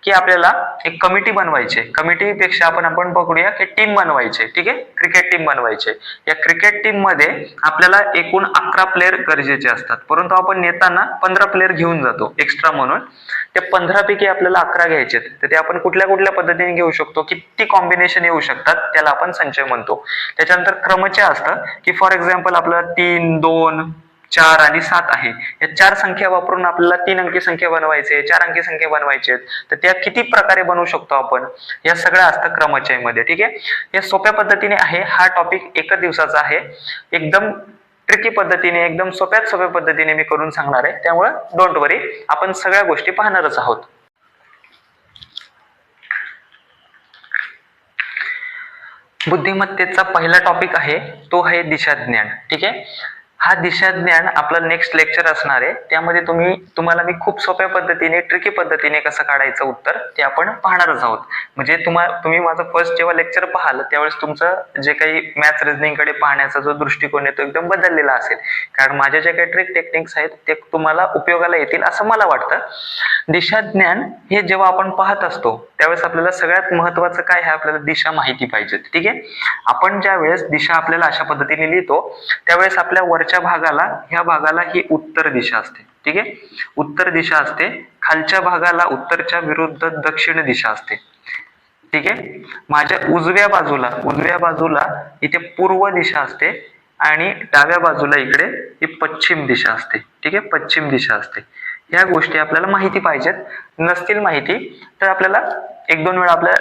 की आपल्याला एक कमिटी बनवायची. कमिटीपेक्षा आपण बघूया की टीम बनवायचे. ठीक आहे. क्रिकेट टीम बनवायचे. या क्रिकेट टीम मध्ये आपल्याला एकूण 11 प्लेअर गरजेचे असतात, परंतु आपण नेताना 15 प्लेअर घेऊन जातो एक्स्ट्रा म्हणून. त्या 15 पैकी आपल्याला 11 घ्यायचे, तर ते आपण कुठल्या पद्धतीने घेऊ शकतो, किती कॉम्बिनेशन येऊ शकतात, त्याला आपण संचय म्हणतो. त्याच्यानंतर क्रमचय असतं की फॉर एक्झाम्पल आपल्याला 3, 2, 4 आणि 7 आहे, या 4 संख्या वापरून आपल्याला 3 अंकी संख्या बनवायचे, 4 अंकी संख्या बनवायचे, तर त्या किती प्रकारे बनवू शकतो आपण, या सगळं असतं क्रमचय मध्ये. ठीक आहे. या सोप्या पद्धतीने आहे. हा टॉपिक 1 दिवसाचा आहे. एकदम ट्रिकी पद्धतीने, एकदम सोप्या पद्धतीने मी करून सांगणार आहे, त्यामुळे डोंट वरी, आपण सगळ्या गोष्टी पाहणारच आहोत. बुद्धिमत्तेचा पहिला टॉपिक आहे तो आहे दिशाज्ञान. ठीक आहे. हा दिशाज्ञान आपलं नेक्स्ट लेक्चर असणार आहे, त्यामध्ये तुम्हाला मी खूप सोप्या पद्धतीने, ट्रिकी पद्धतीने कसं काढायचं उत्तर ते आपण पाहणारच आहोत. म्हणजे तुम्ही माझं फर्स्ट जेव्हा लेक्चर पाहाल त्यावेळेस तुमचं जे काही मॅथ्स रिझनिंग कडे पाहण्याचा जो दृष्टिकोन आहे तो एकदम बदललेला असेल, कारण माझे जे काही ट्रिक टेक्निक्स आहेत ते तुम्हाला उपयोगाला येतील असं मला वाटतं. दिशाज्ञान हे जेव्हा आपण पाहत असतो त्यावेळेस आपल्याला सगळ्यात महत्वाचं काय आहे, आपल्याला दिशा माहिती पाहिजे. ठीक आहे. आपण ज्या वेळेस दिशा आपल्याला अशा पद्धतीने लिहितो त्यावेळेस आपल्या वरच्या भागाला, ह्या भागाला ही उत्तर दिशा असते. ठीक आहे. उत्तर दिशा असते. खालच्या भागाला उत्तरच्या विरुद्ध दक्षिण दिशा असते. ठीक आहे. माझ्या उजव्या बाजूला इथे पूर्व दिशा असते आणि डाव्या बाजूला इकडे ही पश्चिम दिशा असते. ठीक आहे. पश्चिम दिशा असते. ह्या गोष्टी आपल्याला माहिती पाहिजेत. नसतील माहिती तर आपल्याला 1-2 वेळा आपल्या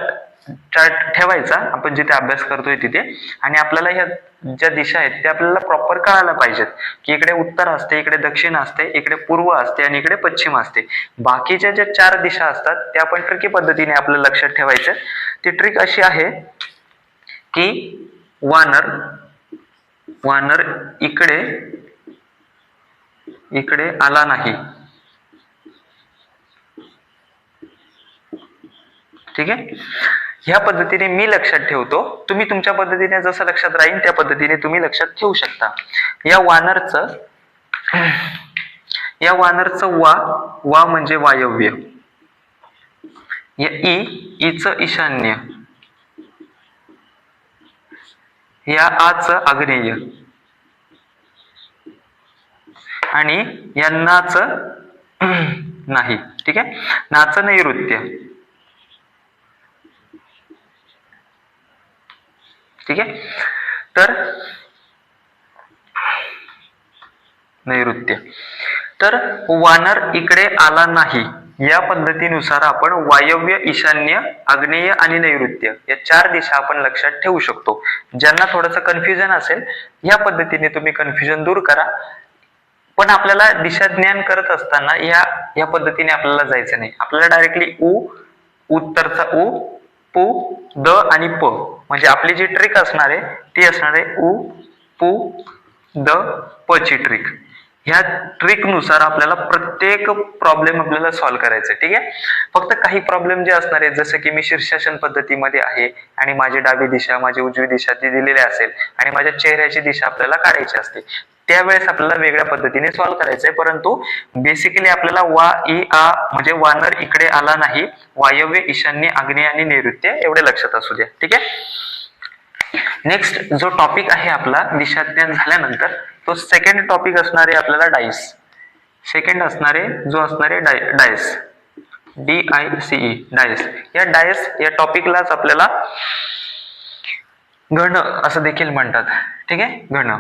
चार्ट ठेवायचा, आपण जिथे अभ्यास करतोय तिथे, आणि आपल्याला ह्या ज्या दिशा आहेत त्या आपल्याला प्रॉपर कळायला पाहिजेत, की इकडे उत्तर असते, इकडे दक्षिण असते, इकडे पूर्व असते आणि इकडे पश्चिम असते. बाकीच्या ज्या 4 दिशा असतात त्या आपण ट्रिकी पद्धतीने आपल्या लक्षात ठेवायचं. ती ट्रिक अशी आहे की वानर इकडे आला नाही. ठीक आहे. ह्या पद्धतीने मी लक्षात ठेवतो, तुम्ही तुमच्या पद्धतीने जसं लक्षात राहील त्या पद्धतीने तुम्ही लक्षात ठेवू शकता. या वानरचं वा म्हणजे वायव्य, या ईचं ईशान्य, या आचं आग्नेय आणि या नाचं नाही. ठीक आहे. नाचं नैऋत्य. ठीक आहे. तर नैऋत्य, तर वानर इकडे आला नाही या पद्धतीनुसार आपण वायव्य, ईशान्य, आग्नेय आणि नैऋत्य या 4 दिशा आपण लक्षात ठेवू शकतो. ज्यांना थोडंसं कन्फ्युजन असेल या पद्धतीने तुम्ही कन्फ्युजन दूर करा. पण आपल्याला दिशा ज्ञान करत असताना या पद्धतीने आपल्याला जायचं नाही. आपल्याला डायरेक्टली उत्तरचा पू, द आणि प, म्हणजे आपली जी ट्रिक असणार आहे ती असणार आहे उ, पू, द प ची ट्रिक. ह्या ट्रिकनुसार आपल्याला प्रत्येक प्रॉब्लेम आपल्याला सॉल्व्ह करायचा आहे. ठीक आहे. फक्त काही प्रॉब्लेम जे असणार आहेत, जसं की मी शीर्षासन पद्धतीमध्ये आहे आणि माझी डावी दिशा माझी उजवी दिशा ती दिलेली असेल आणि माझ्या चेहऱ्याची दिशा आपल्याला काढायची असते, त्यावेळेस आपल्याला वेगळ्या पद्धतीने सॉल्व्ह करायचंय. परंतु बेसिकली आपल्याला वा इ आ म्हणजे वानर इकडे आला नाही, वायव्य ईशान्य आग्नेय आणि नैऋत्य एवढे लक्षात असू द्या. ठीक आहे. नेक्स्ट जो टॉपिक आहे आपला दिशाज्ञान झाल्यानंतर, तो सेकंड टॉपिक असणार आहे आपल्याला डाईस. सेकंड असणारे जो असणारे डायस, DICE डायस. या डायस या टॉपिकलाच आपल्याला घन असं देखील म्हणतात. ठीक आहे. घन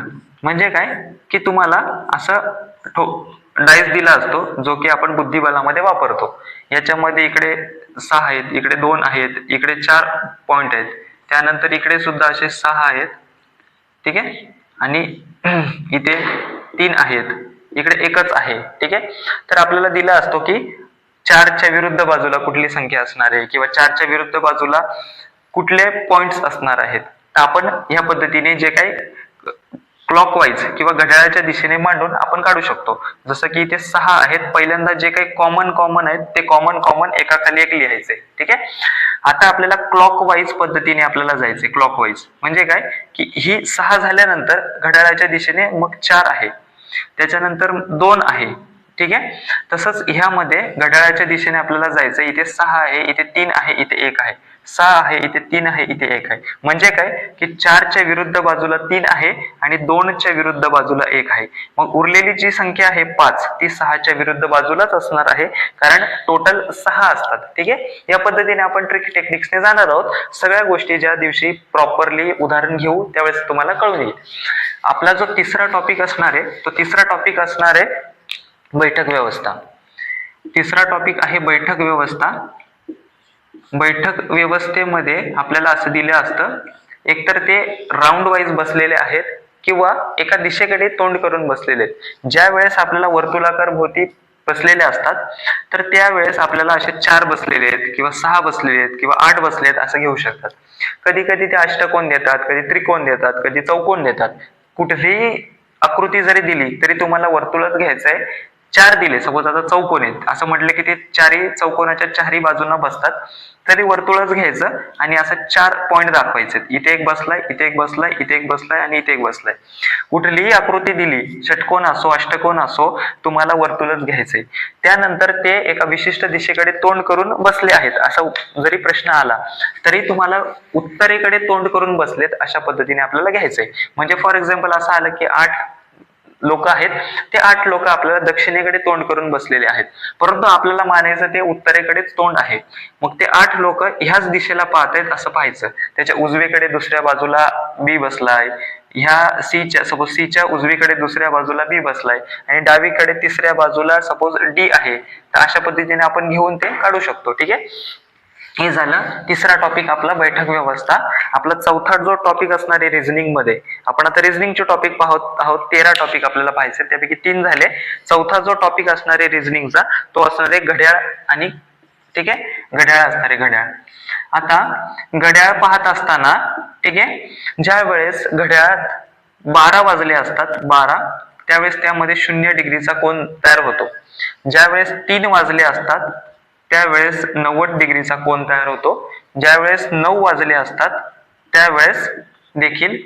म्हणजे काय की तुम्हाला असं डायस दिला असतो जो की आपण बुद्धिबलामध्ये वापरतो. याच्यामध्ये इकडे 6 आहेत, इकडे 2 आहेत, इकडे 4 पॉइंट आहेत, त्यानंतर इकडे सुद्धा असे 6 आहेत. ठीक आहे. आणि इथे 3 आहेत, इकडे एकच आहे. ठीक आहे. तर आपल्याला दिला असतो की 4च्या विरुद्ध बाजूला कुठली संख्या असणार आहे किंवा 4च्या विरुद्ध बाजूला कुठले पॉइंट्स असणार आहेत. तर आपण या पद्धतीने जे काही क्लॉकवाईज किंवा घड्याळाच्या दिशेने मांडून आपण काढू शकतो. जसं की इथे 6 आहेत, पहिल्यांदा जे काही कॉमन आहेत ते कॉमन एकाखाली एक लिहायचे. ठीक आहे. आता आपल्याला क्लॉकवाईज पद्धतीने आपल्याला जायचे. क्लॉकवाईज म्हणजे काय की ही 6 झाल्यानंतर घड्याळाच्या दिशेने मग 4 आहे, त्याच्यानंतर 2 आहे. ठीक आहे. तसंच ह्यामध्ये घड्याळाच्या दिशेने आपल्याला जायचं. इथे 6 आहे, इथे 3 आहे, इथे 1 आहे. 6 आहे, इथे 3 आहे, इथे 1 आहे. म्हणजे काय की 4च्या विरुद्ध बाजूला 3 आहे आणि 2च्या विरुद्ध बाजूला 1 आहे. मग उरलेली जी संख्या आहे 5 ती 6च्या विरुद्ध बाजूलाच असणार आहे, कारण टोटल 6 असतात. ठीक आहे. या पद्धतीने आपण ट्रिक टेक्निक्सने जाणार आहोत. सगळ्या गोष्टी ज्या दिवशी प्रॉपरली उदाहरण घेऊ त्यावेळेस तुम्हाला कळून येईल. आपला जो तिसरा टॉपिक असणार आहे, तो तिसरा टॉपिक असणार आहे बैठक व्यवस्था. तिसरा टॉपिक आहे बैठक व्यवस्था. बैठक व्यवस्थेमध्ये आपल्याला असं दिलं असतं, एकतर ते राऊंड वाईज बसलेले आहेत किंवा एका दिशेकडे तोंड करून बसलेले आहेत. ज्या वेळेस आपल्याला वर्तुळाकार भोवती बसलेले असतात तर त्यावेळेस आपल्याला असे 4 बसलेले आहेत किंवा 6 बसलेले आहेत किंवा 8 बसले आहेत असं घेऊ शकतात. कधी कधी ते अष्टकोन देतात, कधी त्रिकोण देतात, कधी चौकोन देतात. कुठलीही आकृती जरी दिली तरी तुम्हाला वर्तुळच घ्यायचंय. 4 दिले, सपोज आता चौकोन आहेत असं म्हटलं की ते चारही चौकोनाच्या चारही बाजूंना बसतात, तरी वर्तुळच घ्यायचं आणि असं 4 पॉइंट दाखवायचे. इथे एक बसलाय, इथे एक बसलाय, इथे एक बसलाय आणि इथे एक बसलाय. कुठलीही आकृती दिली, षटकोन असो अष्टकोन असो, तुम्हाला वर्तुळच घ्यायचंय. त्यानंतर ते एका विशिष्ट दिशेकडे तोंड करून बसले आहेत असा जरी प्रश्न आला तरी तुम्हाला उत्तरेकडे तोंड करून बसलेत अशा पद्धतीने आपल्याला घ्यायचंय. म्हणजे फॉर एक्झाम्पल असं आलं की 8 लोक आहेत, ते 8 लोक आपल्याला दक्षिणेकडे तोंड करून बसलेले आहेत, परंतु आपल्याला मानायचं ते उत्तरेकडेच तोंड आहे. मग ते 8 लोक ह्याच दिशेला पाहत आहेत असं पाहायचं. त्याच्या उजवीकडे दुसऱ्या बाजूला बी बसलाय, ह्या सीच्या उजवीकडे दुसऱ्या बाजूला बी बसलाय आणि डावीकडे तिसऱ्या बाजूला सपोज डी आहे. तर अशा पद्धतीने आपण घेऊन ते काढू शकतो. ठीक आहे. हे झालं तिसरा टॉपिक आपला बैठक व्यवस्था. आपला चौथा जो टॉपिक असणार आहे रिझनिंग मध्ये, आपण आता रिझनिंगचे टॉपिक पाहत आहोत. 13 टॉपिक आपल्याला पाहायचे, त्यापैकी 3 झाले. चौथा जो टॉपिक असणार आहे रिझनिंगचा तो असणार आहे घड्याळ आणि ठीक आहे घड्याळ असणार आहे घड्याळ. आता घड्याळ पाहत असताना ठीक आहे, ज्या वेळेस घड्याळात 12 वाजले असतात 12, त्यावेळेस त्यामध्ये 0 डिग्रीचा कोन तयार होतो. ज्या वेळेस 3 वाजले असतात त्यावेळेस 90 डिग्रीचा कोन तयार होतो. ज्यावेळेस 9 वाजले असतात त्यावेळेस देखील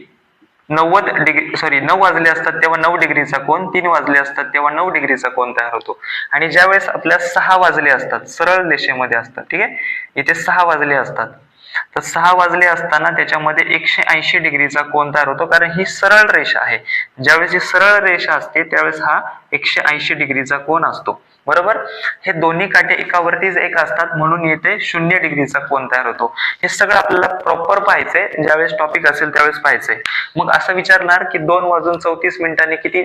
9 वाजले असतात तेव्हा 9 डिग्रीचा कोन, 3 वाजले असतात तेव्हा 9 डिग्रीचा कोन तयार होतो. आणि ज्यावेळेस आपल्या 6 वाजले असतात, सरळ रेषेमध्ये असतात. ठीक आहे. इथे 6 वाजले असतात तर 6 वाजले असताना त्याच्यामध्ये 180 डिग्रीचा कोन तयार होतो, कारण ही सरळ रेषा आहे. ज्यावेळेस ही सरळ रेषा असते त्यावेळेस हा 180 डिग्रीचा कोन असतो. बरोबर. हे दोन्ही काटे एकावरतीच एक असतात म्हणून येथे 0 डिग्रीचा कोन तयार होतो. हे सगळं आपल्याला प्रॉपर पाहायचंय, ज्यावेळेस टॉपिक असेल त्यावेळेस पाहायचंय. मग असं विचारणार की 2:34 किती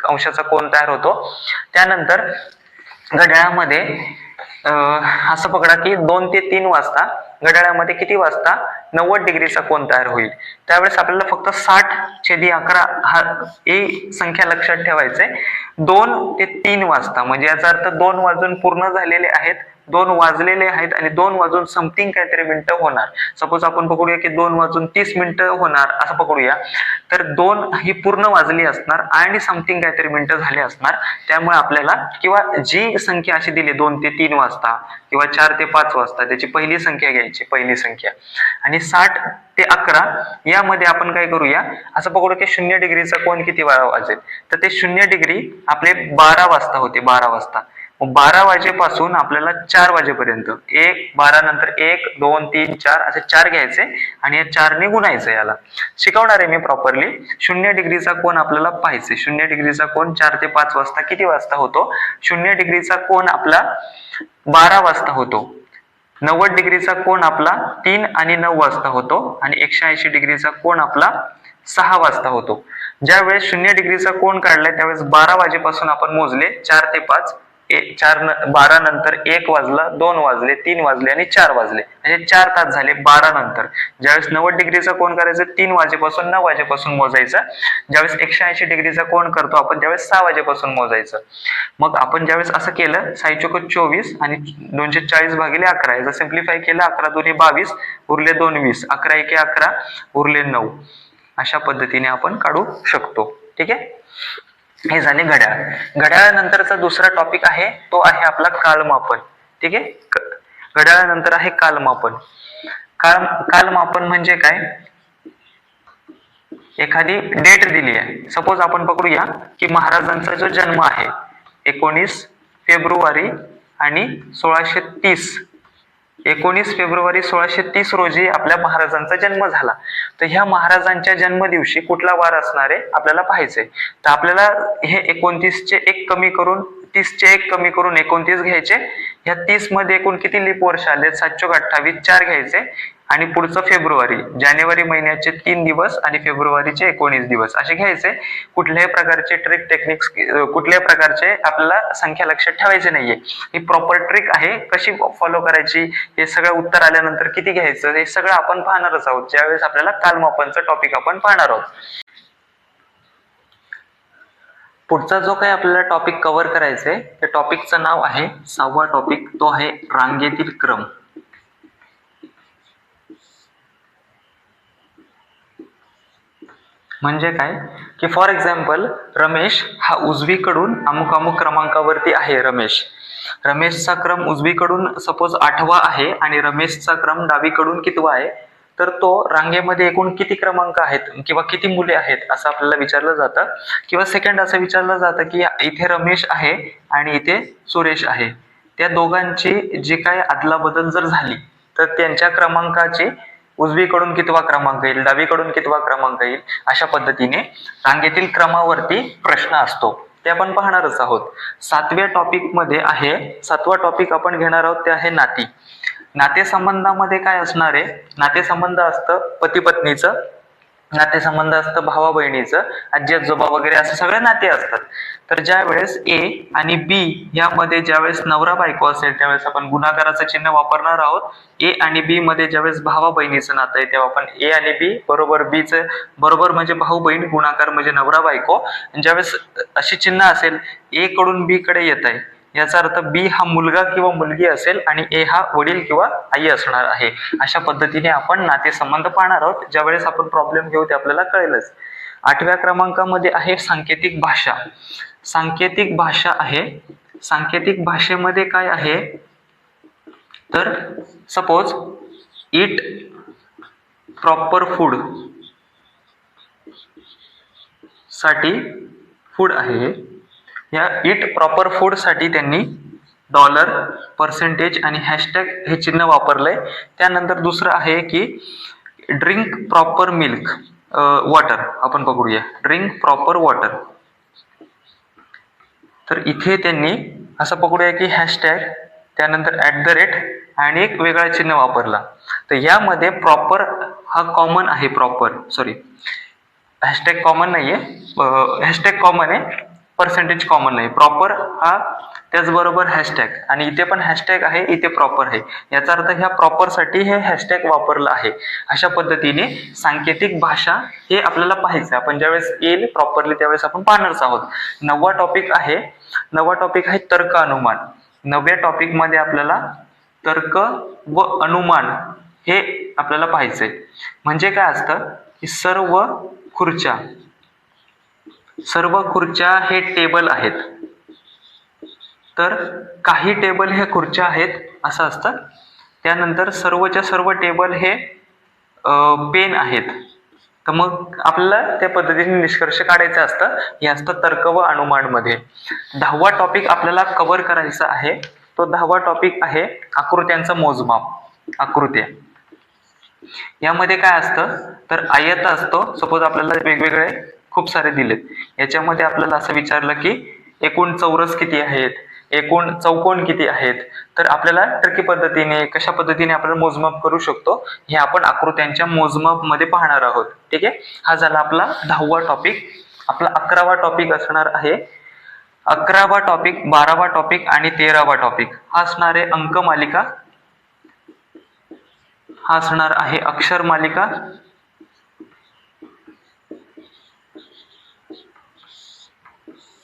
अंशाचा कोन तयार होतो. त्यानंतर घड्याळामध्ये असं पकडा की 2 ते 3 वाजता घड्याळामध्ये किती वाजता 90 डिग्रीचा कोन तयार होईल. त्यावेळेस आपल्याला फक्त 60/11 हा संख्या लक्षात ठेवायचंय. 2 ते 3 वाजता म्हणजे याचा अर्थ 2 वाजून पूर्ण झालेले आहेत 2 वाजलेले आहेत आणि 2 वाजून समथिंग काहीतरी मिनिटं होणार. सपोज आपण पकडूया की 2 वाजून 30 मिनिटं होणार असं पकडूया. तर 2 ही पूर्ण वाजली असणार आणि समथिंग काहीतरी मिनिटं झाले असणार. त्यामुळे आपल्याला किंवा जी संख्या अशी दिली 2 ते 3 वाजता किंवा 4 ते 5 वाजता त्याची पहिली संख्या घ्यायची, पहिली संख्या. आणि 60 ते 11 यामध्ये आपण काय करूया, असं पकडू की 0 डिग्रीचा कोण किती वेळा वाजेल. तर ते 0 डिग्री आपले 12 वाजता होते, 12 वाजता. मग 12 वाजेपासून आपल्याला 4 वाजेपर्यंत 12 नंतर 1 2 3 4 असे 4 घ्यायचे आणि या 4 ने गुणायचं. याला शिकवणार आहे मी प्रॉपरली. 0 डिग्रीचा कोण आपल्याला पाहायचे. 0 डिग्रीचा कोण 4 ते 5 वाजता किती वाजता होतो. 0 डिग्रीचा कोण आपला 12 वाजता होतो. 90 डिग्रीचा कोण आपला 3 आणि 9 वाजता होतो आणि 180 डिग्रीचा कोण आपला 6 वाजता होतो. ज्या वेळेस 0 डिग्रीचा कोण काढलाय त्यावेळेस 12 वाजेपासून आपण मोजले 4 ते 5, 12 नंतर 1 वाजला, 2 वाजले, 3 वाजले आणि 4 वाजले, म्हणजे 4 तास झाले 12 नंतर. ज्यावेळेस 90 डिग्रीचा कोण करायचं 3 वाजेपासून 9 वाजेपासून मोजायचं. ज्यावेळेस 180 डिग्रीचा कोण करतो आपण त्यावेळेस 6 वाजेपासून मोजायचं. मग आपण ज्यावेळेस असं केलं 6 24 आणि 240 भागिले 11 याचं सिम्प्लिफाय केलं. 11 2 22 उरले 2 20, 11 1 11 उरले 9. अशा पद्धतीने आपण काढू शकतो. ठीक आहे. हे झाले घड्याळ. घड्याळानंतरचा दुसरा टॉपिक आहे तो आहे आपला कालमापन. ठीक आहे. घड्याळानंतर आहे कालमापन. कालमापन म्हणजे काय, एखादी डेट दिली आहे. सपोज आपण पकडूया की महाराजांचा जो जन्म आहे 19 फेब्रुवारी आणि 19 फेब्रुवारी 1630 रोजी आपल्या महाराजांचा जन्म झाला. तर ह्या महाराजांच्या जन्मदिवशी कुठला वार असणार आहे आपल्याला पाहायचंय. तर आपल्याला हे 29 चे 1 कमी करून 30 चे 1 कमी करून 29 घ्यायचे. ह्या 30 मध्ये एकूण किती लीप वर्ष आले 728, 4 घ्यायचे आणि पुढचं फेब्रुवारी, जानेवारी महिन्याचे 3 दिवस आणि फेब्रुवारीचे 19 दिवस असे घ्यायचे. कुठल्याही प्रकारचे ट्रिक टेक्निक्स, कुठल्याही प्रकारचे आपल्याला संख्या लक्षात ठेवायचे नाहीये. ही प्रॉपर ट्रिक आहे. कशी फॉलो करायची हे सगळं उत्तर आल्यानंतर किती घ्यायचं हे सगळं आपण पाहणारच आहोत ज्यावेळेस आपल्याला कालमापनचा टॉपिक आपण पाहणार आहोत. पुढचा जो काही आपल्याला टॉपिक कव्हर करायचा आहे त्या टॉपिकचं नाव आहे 6वा टॉपिक, तो आहे रांगेतील क्रम. म्हणजे काय की फॉर एक्झाम्पल रमेश हा उजवीकडून अमुक अमुक क्रमांकावरती आहे. रमेशचा क्रम उजवीकडून सपोज 8वा आहे आणि रमेशचा क्रम डावीकडून कितवा आहे. तर तो रांगेमध्ये एकूण किती क्रमांक आहेत किंवा किती मुले आहेत असं आपल्याला विचारलं जातं. किंवा सेकंड असं विचारलं जातं की इथे रमेश आहे आणि इथे सुरेश आहे. त्या दोघांची जी काय अदलाबदल जर झाली तर त्यांच्या क्रमांकाची उजवीकडून कितवा क्रमांक येईल, डावीकडून कितवा क्रमांक येईल, अशा पद्धतीने रांगेतील क्रमावरती प्रश्न असतो. ते आपण पाहणारच आहोत. 7व्या टॉपिक मध्ये आहे, 7वा टॉपिक आपण घेणार आहोत ते आहे नाती. नातेसंबंधामध्ये काय असणार आहे, नातेसंबंध असतं पती पत्नीचं, नातेसंबंध असतं भावा बहिणीचं, आजी आजोबा वगैरे असं सगळे नाते असतात. तर ज्या वेळेस ए आणि बी यामध्ये ज्यावेळेस नवरा बायको असेल त्यावेळेस आपण गुणाकाराचं चिन्ह वापरणार आहोत. ए आणि बी मध्ये ज्यावेळेस भावा बहिणीचं नातं आहे तेव्हा आपण ए आणि बी बरोबर बीचं बरोबर म्हणजे भाऊ बहीण, गुणाकार म्हणजे नवरा बायको. ज्यावेळेस अशी चिन्ह असेल ए कडून बी कडे येत आहे याचा अर्थ बी हा मुलगा किंवा मुलगी असेल आणि ए हा वडील किंवा आई असणार आहे. अशा पद्धतीने आपण नातेसंबंध पाहणार आहोत. ज्यावेळेस आपण प्रॉब्लेम घेऊ ते आपल्याला कळेलच. 8व्या क्रमांकामध्ये आहे सांकेतिक भाषा. सांकेतिक भाषा आहे. सांकेतिक भाषेमध्ये काय आहे तर सपोज इट प्रॉपर फूड साठी फूड आहे. या इट प्रॉपर फूड साठी त्यांनी डॉलर, पर्सेंटेज आणि हॅशटॅग हे चिन्ह वापरलंय. त्यानंतर दुसरं आहे की ड्रिंक प्रॉपर मिल्क वॉटर. आपण बघूया ड्रिंक प्रॉपर वॉटर. तर इथे त्यांनी असं पकडूया की हॅशटॅग त्यानंतर @ आणि एक वेगळा चिन्ह वापरला. तर यामध्ये प्रॉपर हा कॉमन आहे. हॅशटॅग कॉमन नाहीये, हॅशटॅग कॉमन आहे, पर्सेंटेज कॉमन नाही. प्रॉपर हा त्याचबरोबर हॅशटॅग आणि इथे पण हॅशटॅग आहे, इथे प्रॉपर आहे. याचा अर्थ ह्या प्रॉपर साठी हे हॅशटॅग वापरलं आहे. अशा पद्धतीने सांकेतिक भाषा हे आपल्याला पाहायचं. आपण ज्यावेळेस येईल प्रॉपरली त्यावेळेस आपण पाहणारच आहोत. 9वा टॉपिक आहे तर्क अनुमान. 9व्या टॉपिक मध्ये आपल्याला तर्क व अनुमान हे आपल्याला पाहायचंय. म्हणजे काय असतं की सर्व खुर्च्या हे टेबल आहेत. तर काही टेबल हे खुर्च्या आहेत असं असतं. त्यानंतर सर्वच्या सर्व टेबल हे पेन आहेत. तर मग आपल्याला त्या पद्धतीने निष्कर्ष काढायचं असतं. हे असतं तर्क व अनुमान मध्ये. 10वा टॉपिक आपल्याला कव्हर करायचा आहे. तो 10वा टॉपिक आहे आकृत्यांचं मोजमाप. आकृत्या यामध्ये काय असतं तर आयत असतो. सपोज आपल्याला वेगवेगळे खूप सारे दिलेत. याच्यामध्ये आपल्याला असं विचारलं की एकूण चौरस किती आहेत, एकूण चौकोन किती आहेत. तर आपल्याला टर्की पद्धतीने कशा पद्धतीने आपण मोजमाप करू शकतो हे आपण आकृत्यांच्या मोजमाप मध्ये पाहणार आहोत. ठीक आहे. हा झाला आपला 10वा टॉपिक. आपला 11वा टॉपिक असणार आहे. 11वा टॉपिक, 12वा टॉपिक आणि 13वा टॉपिक हा असणार आहे अंकमालिका, हा असणार आहे अक्षर मालिका,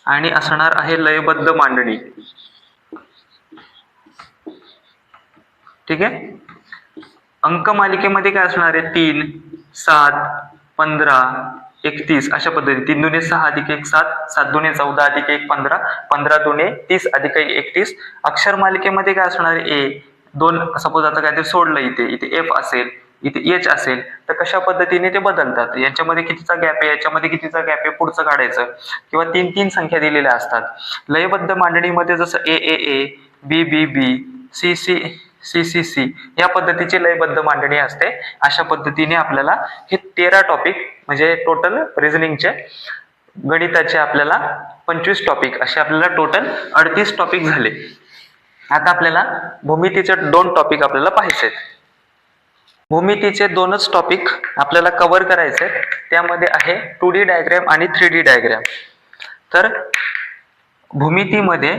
आणि असणार आहे लयबद्ध मांडणी. ठीक आहे. अंकमालिकेमध्ये काय असणार आहे 3, 7, 15, 31 अशा पद्धतीने 3 दुने 6 अधिक 1 7, 7 दुने 14 अधिक 1 15, 15 दुने 30 अधिक 1 31. अक्षर मालिकेमध्ये काय असणार आहे ए 2. सपोज आता काहीतरी सोडलं, इथे एफ असेल, इथे एच असेल, तर कशा पद्धतीने ते बदलतात. याच्यामध्ये कितीचा गॅप आहे, याच्यामध्ये कितीचा गॅप आहे, पुढचं काढायचं. किंवा 3 संख्या दिलेल्या असतात. लयबद्ध मांडणीमध्ये जसं A A A, B B B, C C C C C या पद्धतीची लयबद्ध मांडणी असते. अशा पद्धतीने आपल्याला हे 13 टॉपिक म्हणजे टोटल रिझनिंगचे गणिताचे आपल्याला 25 टॉपिक असे आपल्याला टोटल 38 टॉपिक झाले. आता आपल्याला भूमितीचे 2 टॉपिक आपल्याला पाहायचे. भूमितीचे 2च टॉपिक आपल्याला कव्हर करायचे. त्यामध्ये आहे 2D डायग्राम आणि 3D डायग्राम. तर भूमितीमध्ये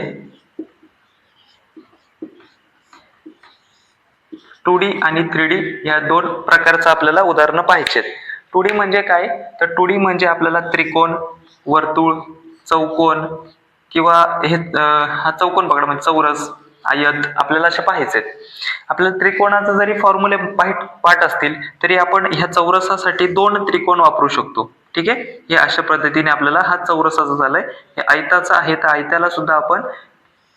2D आणि 3D या 2 प्रकारचं आपल्याला उदाहरणं पाहिजेत. 2D म्हणजे काय तर 2D म्हणजे आपल्याला त्रिकोण, वर्तुळ, चौकोन किंवा हे हा चौकोन पकडा म्हणजे चौरस, आयत आपल्याला असे पाहायचे. आपल्याला त्रिकोणाचा जरी फॉर्म्युले पाठ असतील तरी आपण ह्या चौरसासाठी 2 त्रिकोण वापरू शकतो. ठीक आहे. हे अशा पद्धतीने आपल्याला हा चौरसाचा झालाय. हे आयताचा आहे तर आयताला सुद्धा आपण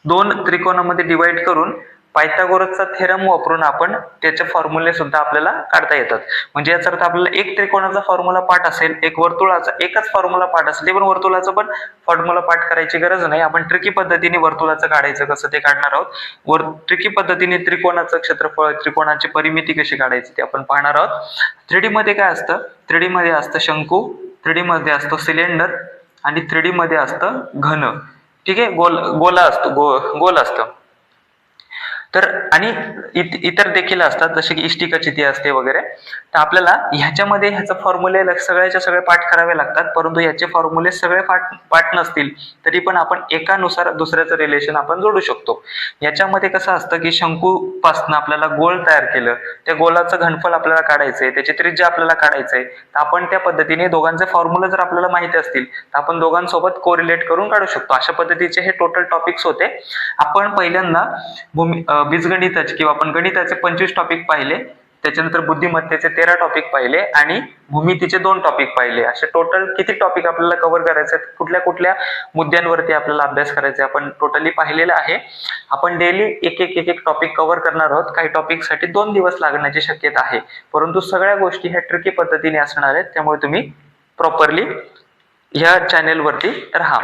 2 त्रिकोणामध्ये डिवाइड करून पायथागोरसचा थेरम वापरून आपण त्याचे फॉर्म्युले सुद्धा आपल्याला काढता येतात. म्हणजे याचा अर्थ आपल्याला एक त्रिकोणाचा फॉर्म्युला पाठ असेल, एक वर्तुळाचा एकच फॉर्म्युला पाठ असेल, ते पण वर्तुळाचा पण फॉर्म्युला पाठ करायची गरज नाही. आपण ट्रिकी पद्धतीने वर्तुळाचं काढायचं कसं ते काढणार आहोत. ट्रिकी पद्धतीने त्रिकोणाचं क्षेत्रफळ, त्रिकोणाची परिमिती कशी काढायची ते आपण पाहणार आहोत. 3D मध्ये काय असतं, 3D मध्ये असतं शंकू, 3D मध्ये असतो सिलेंडर आणि 3D मध्ये असतं घन. ठीक आहे. गोल असतं. तर आणि इतर देखील असतात जसे की इष्टिका चिती असते वगैरे. तर आपल्याला ह्याच्यामध्ये ह्याचं फॉर्म्युले सगळ्याच्या सगळे पाठ करावे लागतात. परंतु याचे फॉर्म्युले सगळे पाठ नसतील तरी पण आपण एकानुसार दुसऱ्याचं रिलेशन आपण जोडू शकतो. याच्यामध्ये कसं असतं की शंकूपासून आपल्याला गोल तयार केलं, त्या गोलाचं घनफळ आपल्याला काढायचंय, त्याची त्रिज्या आपल्याला काढायचंय. तर आपण त्या पद्धतीने दोघांचे फॉर्म्युले जर आपल्याला माहिती असतील तर आपण दोघांसोबत कोरिलेट करून काढू शकतो. अशा पद्धतीचे हे टोटल टॉपिक्स होते. आपण पहिल्यांदा बीजगणिताचे किंवा आपण गणिताचे 25 टॉपिक पाहिले, त्याच्यानंतर बुद्धिमत्तेचे 13 टॉपिक पाहिले आणि भूमितीचे 2 टॉपिक पाहिले. असे टोटल किती टॉपिक आपल्याला कव्हर करायचे, कुठल्या कुठल्या मुद्द्यांवरती आपल्याला अभ्यास करायचा आपण टोटली पाहिलेलं आहे. आपण डेली एक टॉपिक कव्हर करणार आहोत. काही टॉपिक साठी 2 दिवस लागण्याची शक्यता आहे, परंतु सगळ्या गोष्टी ह्या ट्रिकी पद्धतीने असणार आहेत. त्यामुळे तुम्ही प्रॉपरली ह्या चॅनेलवरती राहा.